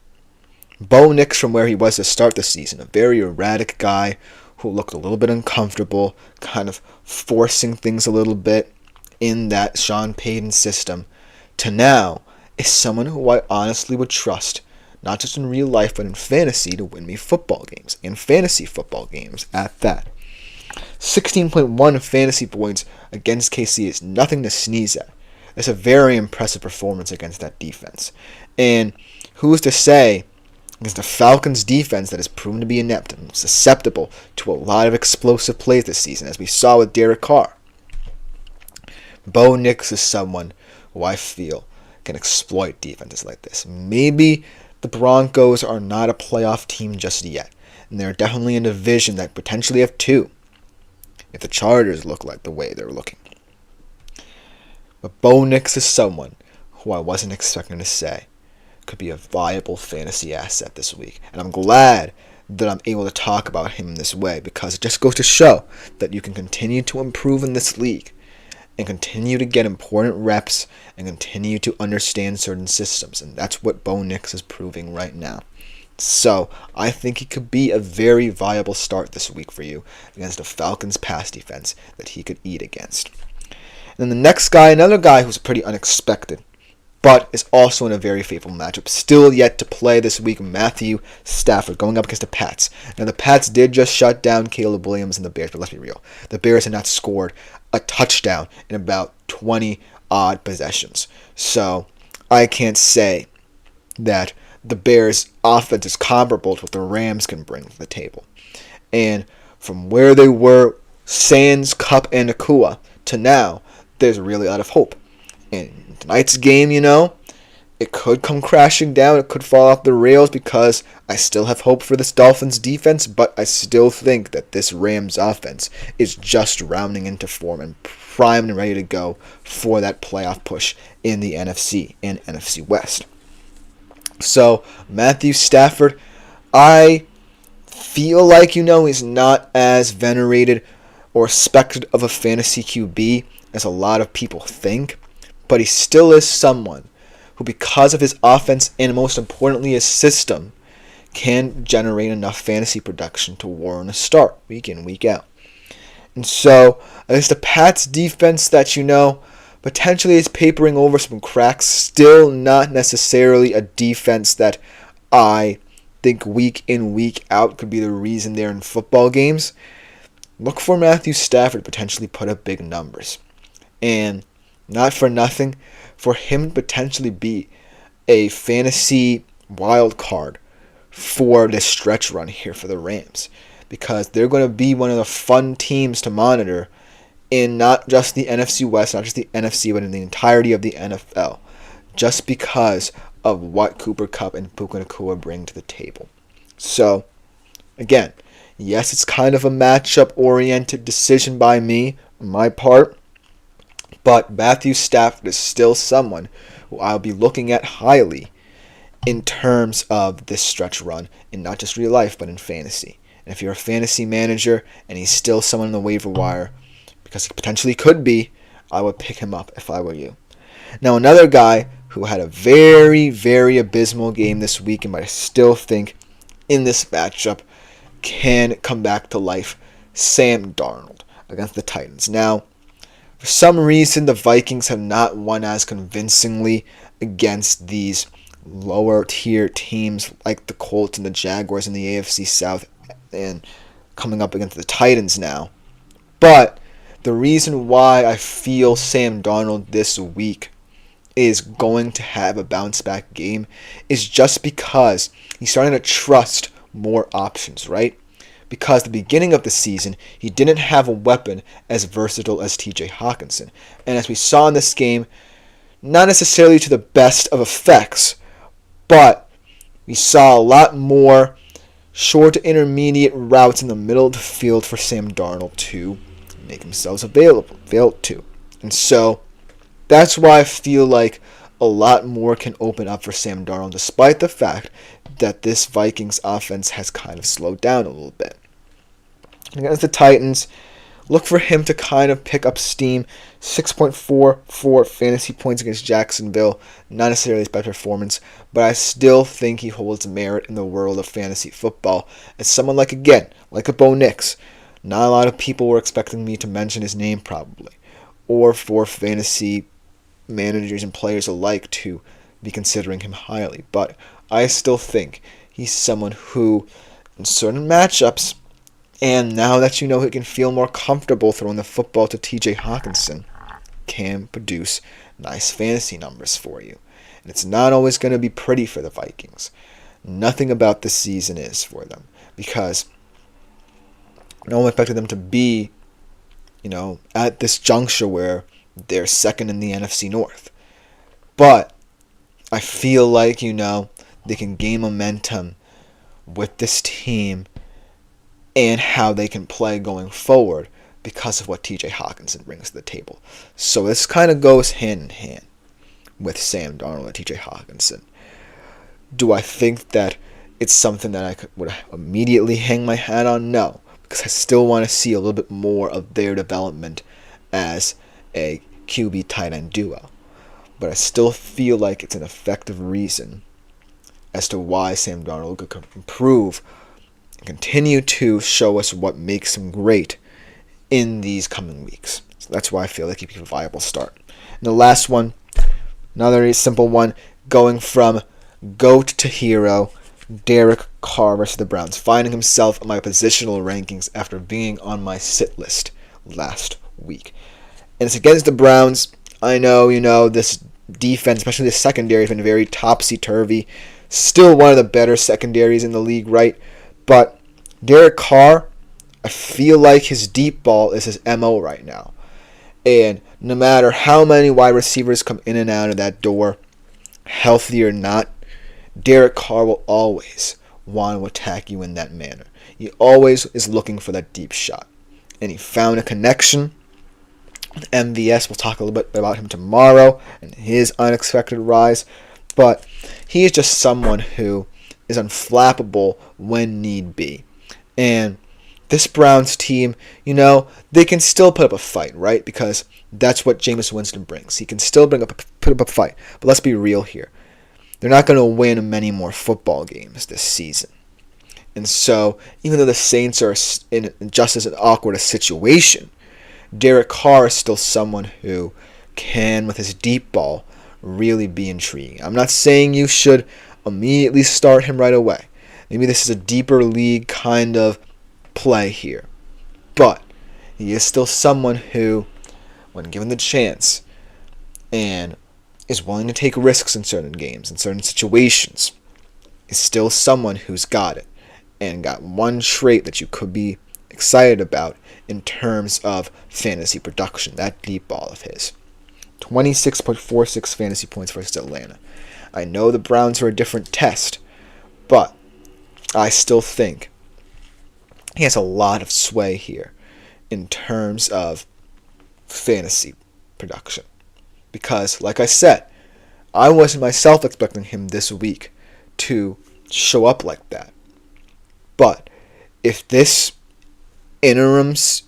Bo Nix, from where he was to start the season, a very erratic guy who looked a little bit uncomfortable, kind of forcing things a little bit in that Sean Payton system, to now is someone who I honestly would trust, not just in real life, but in fantasy, to win me football games, and fantasy football games at that. 16.1 fantasy points against KC is nothing to sneeze at. It's a very impressive performance against that defense. And who's to say, against the Falcons defense that has proven to be inept and susceptible to a lot of explosive plays this season, as we saw with Derek Carr. Bo Nix is someone who I feel can exploit defenses like this. Maybe the Broncos are not a playoff team just yet, and they're definitely in a division that potentially have two, if the Chargers look like the way they're looking. But Bo Nix is someone who I wasn't expecting to say could be a viable fantasy asset this week. And I'm glad that I'm able to talk about him in this way, because it just goes to show that you can continue to improve in this league and continue to get important reps and continue to understand certain systems. And that's what Bo Nix is proving right now. So I think he could be a very viable start this week for you against a Falcons pass defense that he could eat against. And then the next guy, another guy who's pretty unexpected, but is also in a very favorable matchup, still yet to play this week, Matthew Stafford, going up against the Pats. Now, the Pats did just shut down Caleb Williams and the Bears, but let's be real. The Bears have not scored a touchdown in about 20-odd possessions. So I can't say that the Bears' offense is comparable to what the Rams can bring to the table. And from where they were, sans Kupp and Nakua, to now, there's really a lot of hope. And tonight's game, it could come crashing down. It could fall off the rails, because I still have hope for this Dolphins defense, but I still think that this Rams offense is just rounding into form and primed and ready to go for that playoff push in the NFC and NFC West. So, Matthew Stafford, I feel like, he's not as venerated or respected of a fantasy QB as a lot of people think, but he still is someone who, because of his offense and most importantly his system, can generate enough fantasy production to warrant a start week in, week out. And so, against the Pats defense that potentially is papering over some cracks, still not necessarily a defense that I think week in, week out could be the reason they're in football games. Look for Matthew Stafford to potentially put up big numbers. And not for nothing, for him to potentially be a fantasy wild card for this stretch run here for the Rams. Because they're going to be one of the fun teams to monitor in not just the NFC West, not just the NFC, but in the entirety of the NFL. Just because of what Cooper Kupp and Puka Nacua bring to the table. So, again, yes, it's kind of a matchup-oriented decision by me, on my part, but Matthew Stafford is still someone who I'll be looking at highly in terms of this stretch run, in not just real life, but in fantasy. And if you're a fantasy manager and he's still someone on the waiver wire, because he potentially could be, I would pick him up if I were you. Now, another guy who had a very, very abysmal game this weekend, but I still think in this matchup can come back to life, Sam Darnold against the Titans. Now, for some reason, the Vikings have not won as convincingly against these lower tier teams like the Colts and the Jaguars in the AFC South, and coming up against the Titans now. But the reason why I feel Sam Darnold this week is going to have a bounce back game is just because he's starting to trust more options, right? Because the beginning of the season, he didn't have a weapon as versatile as TJ Hawkinson. And as we saw in this game, not necessarily to the best of effects, but we saw a lot more short to intermediate routes in the middle of the field for Sam Darnold to make themselves available to. And so that's why I feel like a lot more can open up for Sam Darnold, despite the fact that this Vikings offense has kind of slowed down a little bit. Against the Titans, look for him to kind of pick up steam. 6.44 fantasy points against Jacksonville. Not necessarily his best performance, but I still think he holds merit in the world of fantasy football. As someone like a Bo Nix, not a lot of people were expecting me to mention his name probably, or for fantasy managers and players alike to be considering him highly. But I still think he's someone who, in certain matchups, and now that he can feel more comfortable throwing the football to TJ Hawkinson, can produce nice fantasy numbers for you. And it's not always going to be pretty for the Vikings. Nothing about this season is for them, because no one expected them to be, at this juncture where they're second in the NFC North. But I feel like, they can gain momentum with this team and how they can play going forward because of what TJ Hawkinson brings to the table. So this kind of goes hand in hand with Sam Darnold and TJ Hawkinson. Do I think that it's something that I would immediately hang my hat on? No, because I still want to see a little bit more of their development as a QB tight end duo. But I still feel like it's an effective reason as to why Sam Darnold could improve and continue to show us what makes him great in these coming weeks. So that's why I feel like he'd be a viable start. And the last one, another simple one, going from GOAT to hero, Derek Carr versus the Browns, finding himself in my positional rankings after being on my sit list last week. And it's against the Browns. I know, this defense, especially the secondary, has been very topsy-turvy. Still one of the better secondaries in the league, right? But Derek Carr, I feel like his deep ball is his MO right now. And no matter how many wide receivers come in and out of that door, healthy or not, Derek Carr will always want to attack you in that manner. He always is looking for that deep shot. And he found a connection with MVS. We'll talk a little bit about him tomorrow and his unexpected rise. But he is just someone who is unflappable when need be. And this Browns team, they can still put up a fight, right? Because that's what Jameis Winston brings. He can still put up a fight. But let's be real here. They're not going to win many more football games this season. And so, even though the Saints are in just as awkward a situation, Derek Carr is still someone who can, with his deep ball, really be intriguing. I'm not saying you should immediately start him right away. Maybe this is a deeper league kind of play here. But he is still someone who, when given the chance, and is willing to take risks in certain games, in certain situations, is still someone who's got it. And got one trait that you could be excited about in terms of fantasy production, that deep ball of his. 26.46 fantasy points versus Atlanta. I know the Browns are a different test, but I still think he has a lot of sway here in terms of fantasy production. Because, like I said, I wasn't myself expecting him this week to show up like that. But if this interim's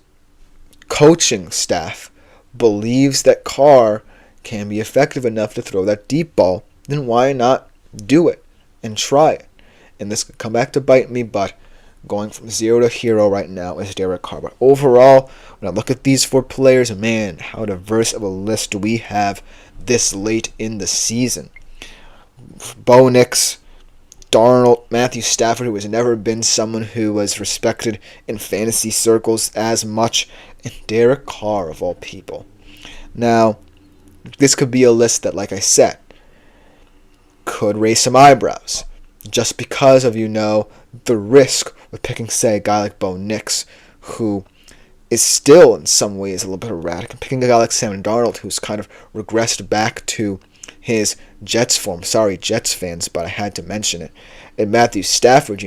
coaching staff believes that Carr can be effective enough to throw that deep ball, then why not do it and try it? And this could come back to bite me, but going from zero to hero right now is Derek Carr. But overall, when I look at these four players, man, how diverse of a list do we have this late in the season? Bo Nix, Darnold, Matthew Stafford, who has never been someone who was respected in fantasy circles as much, and Derek Carr, of all people. Now, this could be a list that, like I said, could raise some eyebrows, just because of, the risk with picking, say, a guy like Bo Nix, who is still, in some ways, a little bit erratic, and picking a guy like Sam Darnold, who's kind of regressed back to his Jets form. Sorry, Jets fans, but I had to mention it. And Matthew Stafford,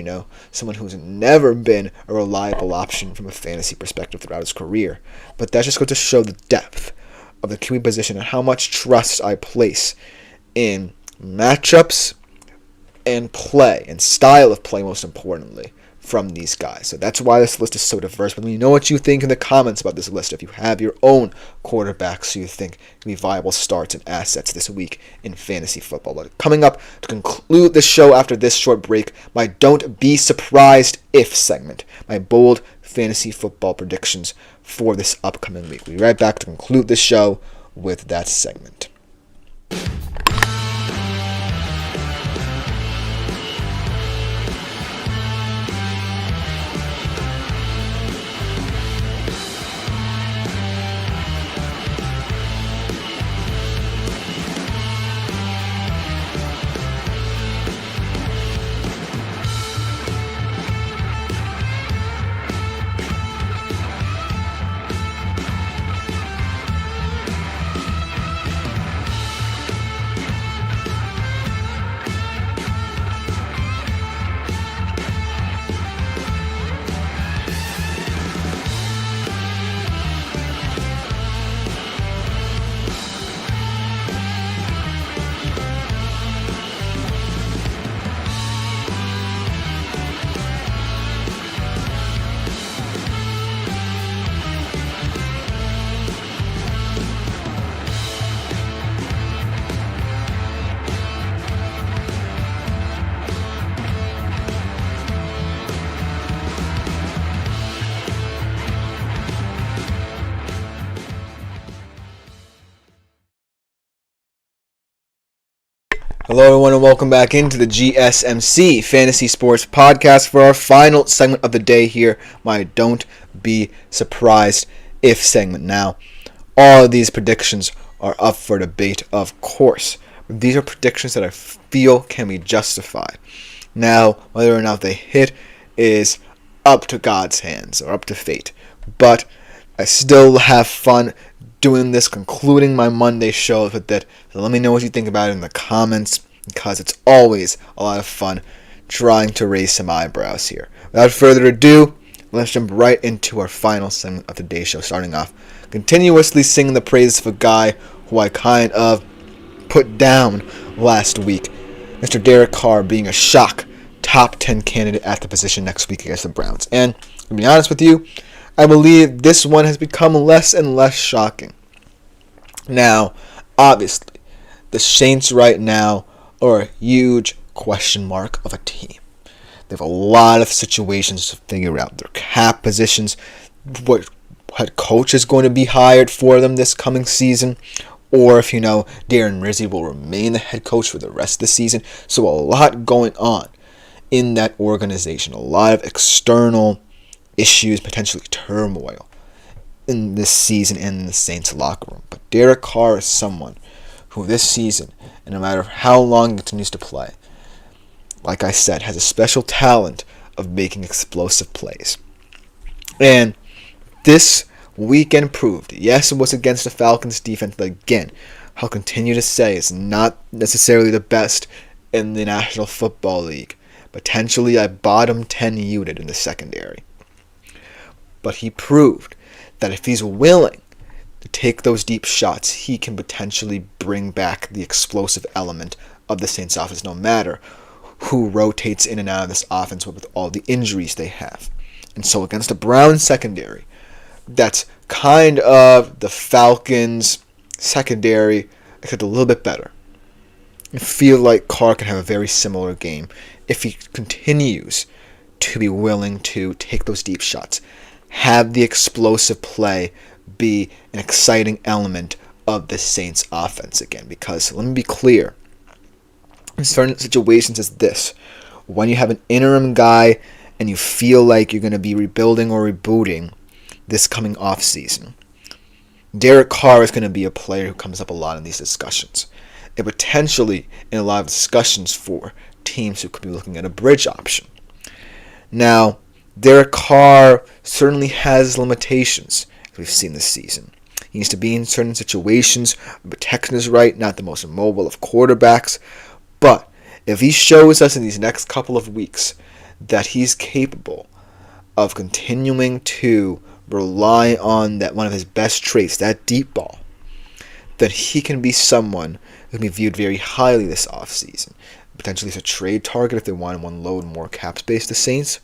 someone who's never been a reliable option from a fantasy perspective throughout his career. But that just goes to show the depth of the QB position and how much trust I place in matchups and play, and style of play, most importantly, from these guys. So that's why this list is so diverse. But let me know what you think in the comments about this list. If you have your own quarterbacks who you think can be viable starts and assets this week in fantasy football. But coming up to conclude the show after this short break, my Don't Be Surprised If segment. My bold fantasy football predictions for this upcoming week. We'll be right back to conclude the show with that segment. Hello everyone and welcome back into the GSMC Fantasy Sports Podcast for our final segment of the day here, my Don't Be Surprised If segment. Now, all of these predictions are up for debate, of course, but these are predictions that I feel can be justified. Now, whether or not they hit is up to God's hands or up to fate, but I still have fun doing this, concluding my Monday show with it. So let me know what you think about it in the comments, because it's always a lot of fun trying to raise some eyebrows here. Without further ado, let's jump right into our final segment of today's show, starting off continuously singing the praises of a guy who I kind of put down last week, Mr. Derek Carr being a shock top 10 candidate at the position next week against the Browns. And To be honest with you, I believe this one has become less and less shocking. Now, obviously, the Saints right now are a huge question mark of a team. They have a lot of situations to figure out. Their cap positions, what head coach is going to be hired for them this coming season, or if Darren Rizzi will remain the head coach for the rest of the season. So a lot going on in that organization. A lot of external issues, potentially turmoil in this season and in the Saints locker room. But Derek Carr is someone who this season, and no matter how long he continues to play, like I said, has a special talent of making explosive plays. And this weekend proved, yes, it was against the Falcons defense that, again, I'll continue to say is not necessarily the best in the National Football League. Potentially a bottom 10 unit in the secondary. But he proved that if he's willing to take those deep shots, he can potentially bring back the explosive element of the Saints offense, no matter who rotates in and out of this offense with all the injuries they have. And so against a Browns secondary, that's kind of the Falcons secondary, except a little bit better. I feel like Carr can have a very similar game if he continues to be willing to take those deep shots, have the explosive play be an exciting element of the Saints offense again. Because let me be clear, in certain situations as this, when you have an interim guy and you feel like you're going to be rebuilding or rebooting this coming off season, Derek Carr is going to be a player who comes up a lot in these discussions, and potentially in a lot of discussions for teams who could be looking at a bridge option. Now, Derek Carr certainly has limitations, as we've seen this season. He needs to be in certain situations, protection is right, not the most mobile of quarterbacks. But if he shows us in these next couple of weeks that he's capable of continuing to rely on that one of his best traits, that deep ball, then he can be someone who can be viewed very highly this offseason. Potentially as a trade target if they want to unload more cap space to Saints,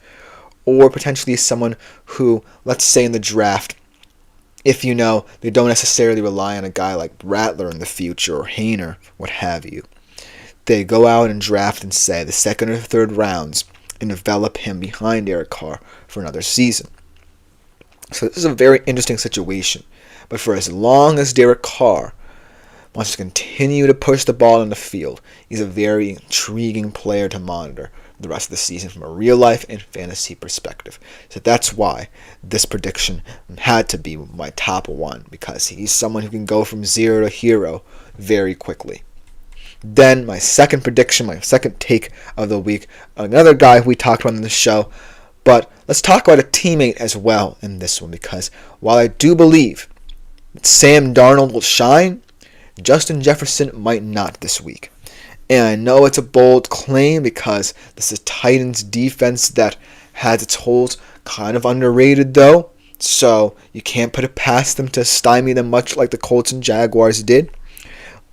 or potentially as someone who, let's say in the draft, if they don't necessarily rely on a guy like Rattler in the future or Hainer, what have you, they go out and draft and say the second or third rounds and develop him behind Derek Carr for another season. So this is a very interesting situation. But for as long as Derek Carr wants to continue to push the ball in the field, he's a very intriguing player to monitor the rest of the season from a real life and fantasy perspective. So that's why this prediction had to be my top one, because he's someone who can go from zero to hero very quickly. Then my second prediction, my second take of the week, another guy who we talked about on the show, but let's talk about a teammate as well in this one, because while I do believe that Sam Darnold will shine, Justin Jefferson might not this week. And I know it's a bold claim because this is Titans defense that has its holes, kind of underrated though, so you can't put it past them to stymie them much like the Colts and Jaguars did.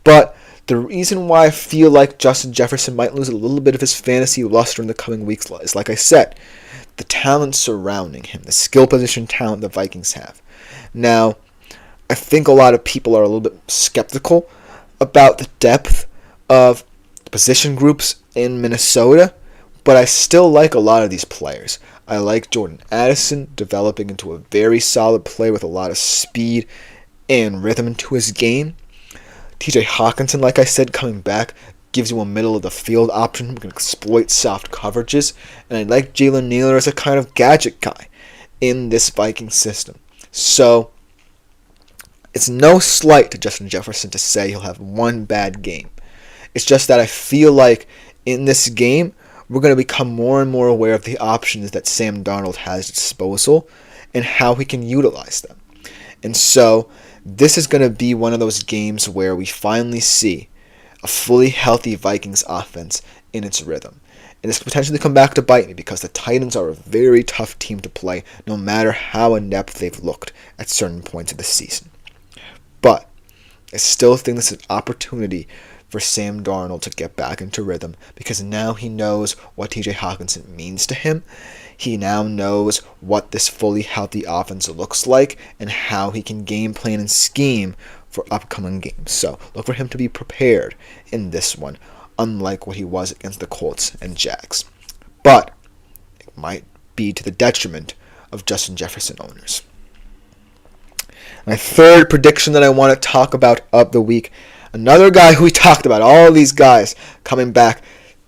But the reason why I feel like Justin Jefferson might lose a little bit of his fantasy luster in the coming weeks is, like I said, the talent surrounding him, the skill position talent the Vikings have. Now, I think a lot of people are a little bit skeptical about the depth of the position groups in Minnesota, but I still like a lot of these players. I like Jordan Addison developing into a very solid player with a lot of speed and rhythm into his game. TJ Hawkinson, like I said, coming back, gives you a middle-of-the-field option who can exploit soft coverages. And I like Jalen Nailor as a kind of gadget guy in this Viking system. So, it's no slight to Justin Jefferson to say he'll have one bad game. It's just that I feel like in this game, we're going to become more and more aware of the options that Sam Darnold has at disposal and how he can utilize them. And so, this is going to be one of those games where we finally see a fully healthy Vikings offense in its rhythm. And this could potentially come back to bite me because the Titans are a very tough team to play no matter how inept they've looked at certain points of the season. But I still think this is an opportunity for Sam Darnold to get back into rhythm, because now he knows what TJ Hawkinson means to him. He now knows what this fully healthy offense looks like and how he can game plan and scheme for upcoming games. So look for him to be prepared in this one, unlike what he was against the Colts and Jags. But it might be to the detriment of Justin Jefferson owners. My third prediction that I want to talk about of the week, another guy who we talked about, all these guys coming back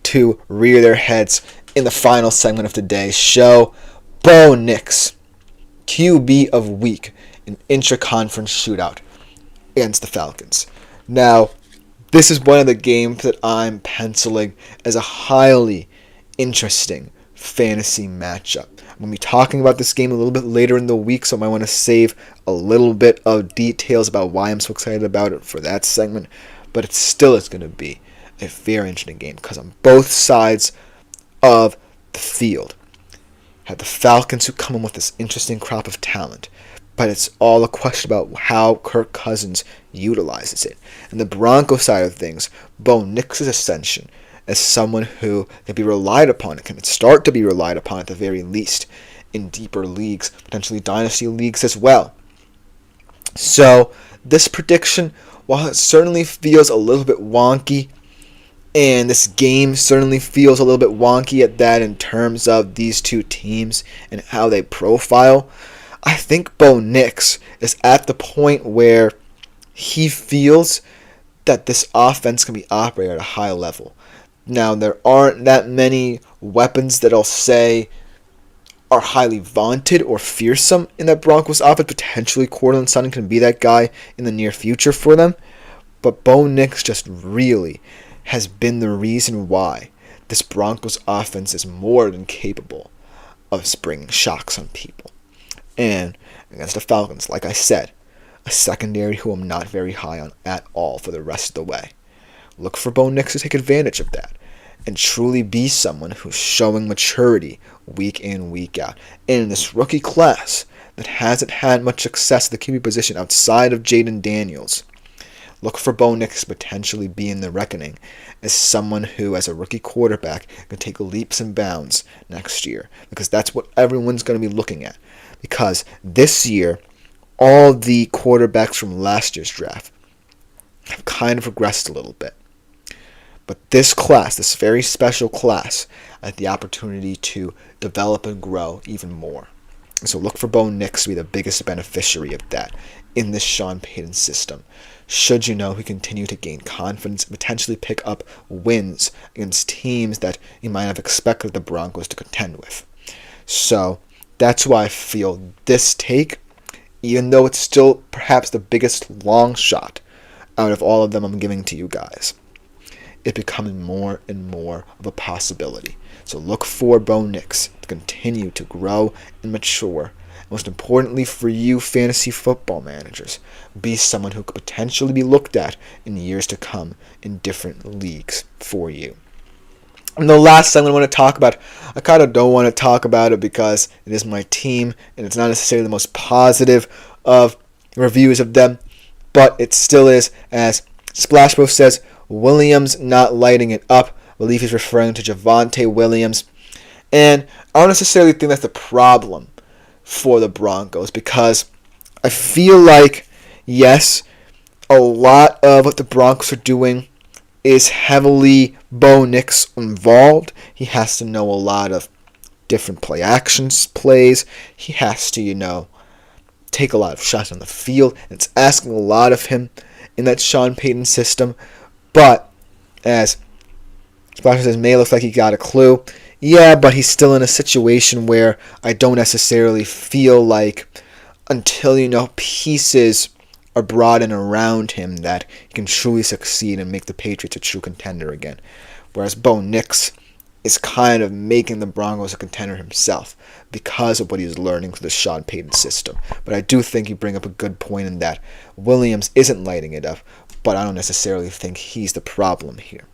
to rear their heads in the final segment of today's show. Bo Nix, QB of week in intra-conference shootout against the Falcons. Now, this is one of the games that I'm penciling as a highly interesting fantasy matchup. I'm going to be talking about this game a little bit later in the week, so I might want to save a little bit of details about why I'm so excited about it for that segment. But it still is going to be a very interesting game because on both sides of the field have the Falcons who come in with this interesting crop of talent. But it's all a question about how Kirk Cousins utilizes it. And the Broncos side of things, Bo Nix's ascension as someone who can be relied upon, can start to be relied upon at the very least in deeper leagues, potentially dynasty leagues as well. So this prediction, while it certainly feels a little bit wonky, and this game certainly feels a little bit wonky at that in terms of these two teams and how they profile, I think Bo Nix is at the point where he feels that this offense can be operated at a high level. Now, there aren't that many weapons that I'll say are highly vaunted or fearsome in that Broncos offense. Potentially, Courtland Sutton can be that guy in the near future for them. But Bo Nix just really has been the reason why this Broncos offense is more than capable of springing shocks on people. And against the Falcons, like I said, a secondary who I'm not very high on at all for the rest of the way. Look for Bo Nix to take advantage of that and truly be someone who's showing maturity week in, week out. And in this rookie class that hasn't had much success at the QB position outside of Jaden Daniels, look for Bo Nix to potentially be in the reckoning as someone who, as a rookie quarterback, can take leaps and bounds next year. Because that's what everyone's going to be looking at. Because this year, all the quarterbacks from last year's draft have kind of regressed a little bit. But this class, this very special class, had the opportunity to develop and grow even more. And so look for Bo Nix to be the biggest beneficiary of that in this Sean Payton system. Should you know he continue to gain confidence and potentially pick up wins against teams that you might have expected the Broncos to contend with. So that's why I feel this take, even though it's still perhaps the biggest long shot out of all of them I'm giving to you guys, it's becoming more and more of a possibility. So look for Bo Nix to continue to grow and mature. And most importantly for you fantasy football managers, be someone who could potentially be looked at in years to come in different leagues for you. And the last thing I want to talk about, I kind of don't want to talk about it because it is my team and it's not necessarily the most positive of reviews of them, but it still is, as Splashbro says, Williams not lighting it up. I believe he's referring to Javonte Williams. And I don't necessarily think that's the problem for the Broncos, because I feel like, yes, a lot of what the Broncos are doing is heavily Bo Nix involved. He has to know a lot of different play actions, plays. He has to, take a lot of shots on the field. And it's asking a lot of him in that Sean Payton system. But as Splash says, may look like he got a clue. Yeah, but he's still in a situation where I don't necessarily feel like until, pieces are brought in around him that he can truly succeed and make the Patriots a true contender again. Whereas Bo Nix is kind of making the Broncos a contender himself because of what he's learning from the Sean Payton system. But I do think you bring up a good point in that Williams isn't lighting it up, but I don't necessarily think he's the problem here.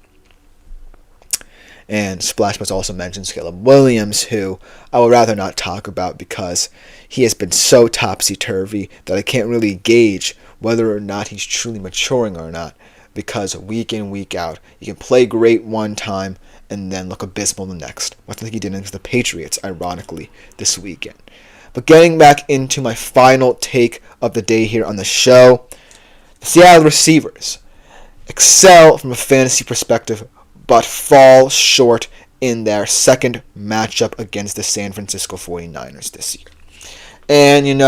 And Splashbus also mentions Caleb Williams, who I would rather not talk about because he has been so topsy-turvy that I can't really gauge whether or not he's truly maturing or not because week in, week out, you can play great one time and then look abysmal the next. What I think he did against the Patriots, ironically, this weekend. But getting back into my final take of the day here on the show, the Seattle receivers excel from a fantasy perspective, but fall short in their second matchup against the San Francisco 49ers this year. And,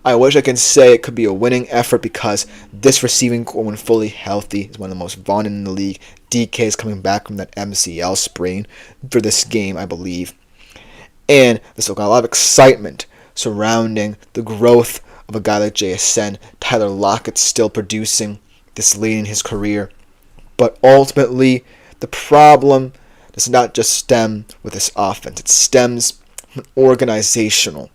I wish I could say it could be a winning effort because this receiving core, when fully healthy, is one of the most vaunted in the league. DK is coming back from that MCL sprain for this game, I believe. And there's got a lot of excitement surrounding the growth of a guy like JSN. Tyler Lockett's still producing this late in his career. But ultimately, the problem does not just stem with this offense. It stems from an organizational,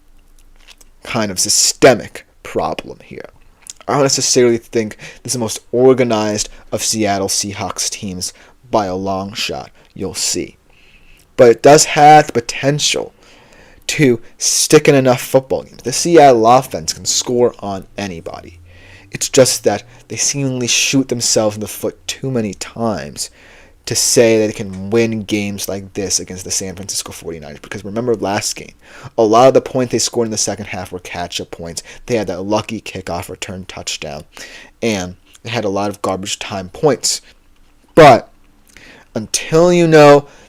kind of systemic problem here. I don't necessarily think this is the most organized of Seattle Seahawks teams by a long shot. You'll see. But it does have the potential to stick in enough football games. The Seattle offense can score on anybody. It's just that they seemingly shoot themselves in the foot too many times to say that they can win games like this against the San Francisco 49ers. Because remember last game, a lot of the points they scored in the second half were catch-up points. They had that lucky kickoff return touchdown. And they had a lot of garbage time points. But until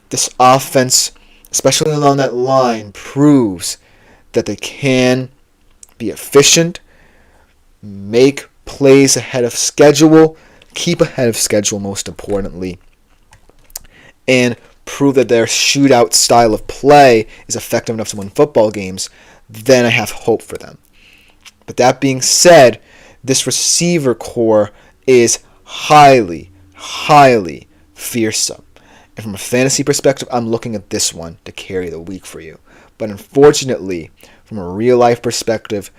this offense, especially along that line, proves that they can be efficient, make plays ahead of schedule, keep ahead of schedule most importantly, and prove that their shootout style of play is effective enough to win football games, then I have hope for them. But that being said, this receiver core is highly, highly fearsome. And from a fantasy perspective, I'm looking at this one to carry the week for you. But unfortunately, from a real-life perspective,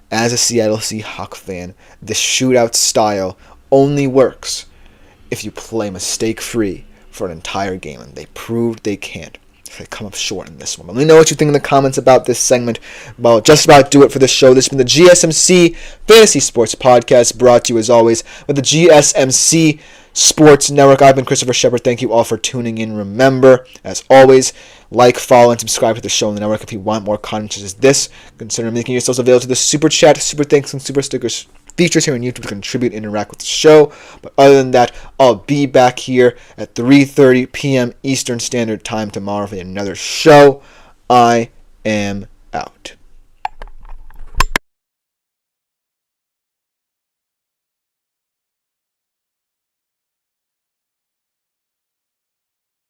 as a Seattle Seahawks fan, this shootout style only works if you play mistake-free for an entire game, and they proved they can't. They come up short in this one. Let me know what you think in the comments about this segment. Well, just about do it for the show. This has been the GSMC Fantasy Sports Podcast, brought to you as always by the GSMC Sports Network. I've been Christopher Shepard. Thank you all for tuning in. Remember, as always, like, follow, and subscribe to the show on the network if you want more content such as this. Consider making yourselves available to the Super Chat, Super Thanks, and Super Stickers features here on YouTube to contribute and interact with the show. But other than that, I'll be back here at 3:30 p.m. Eastern Standard Time tomorrow for another show. I am out.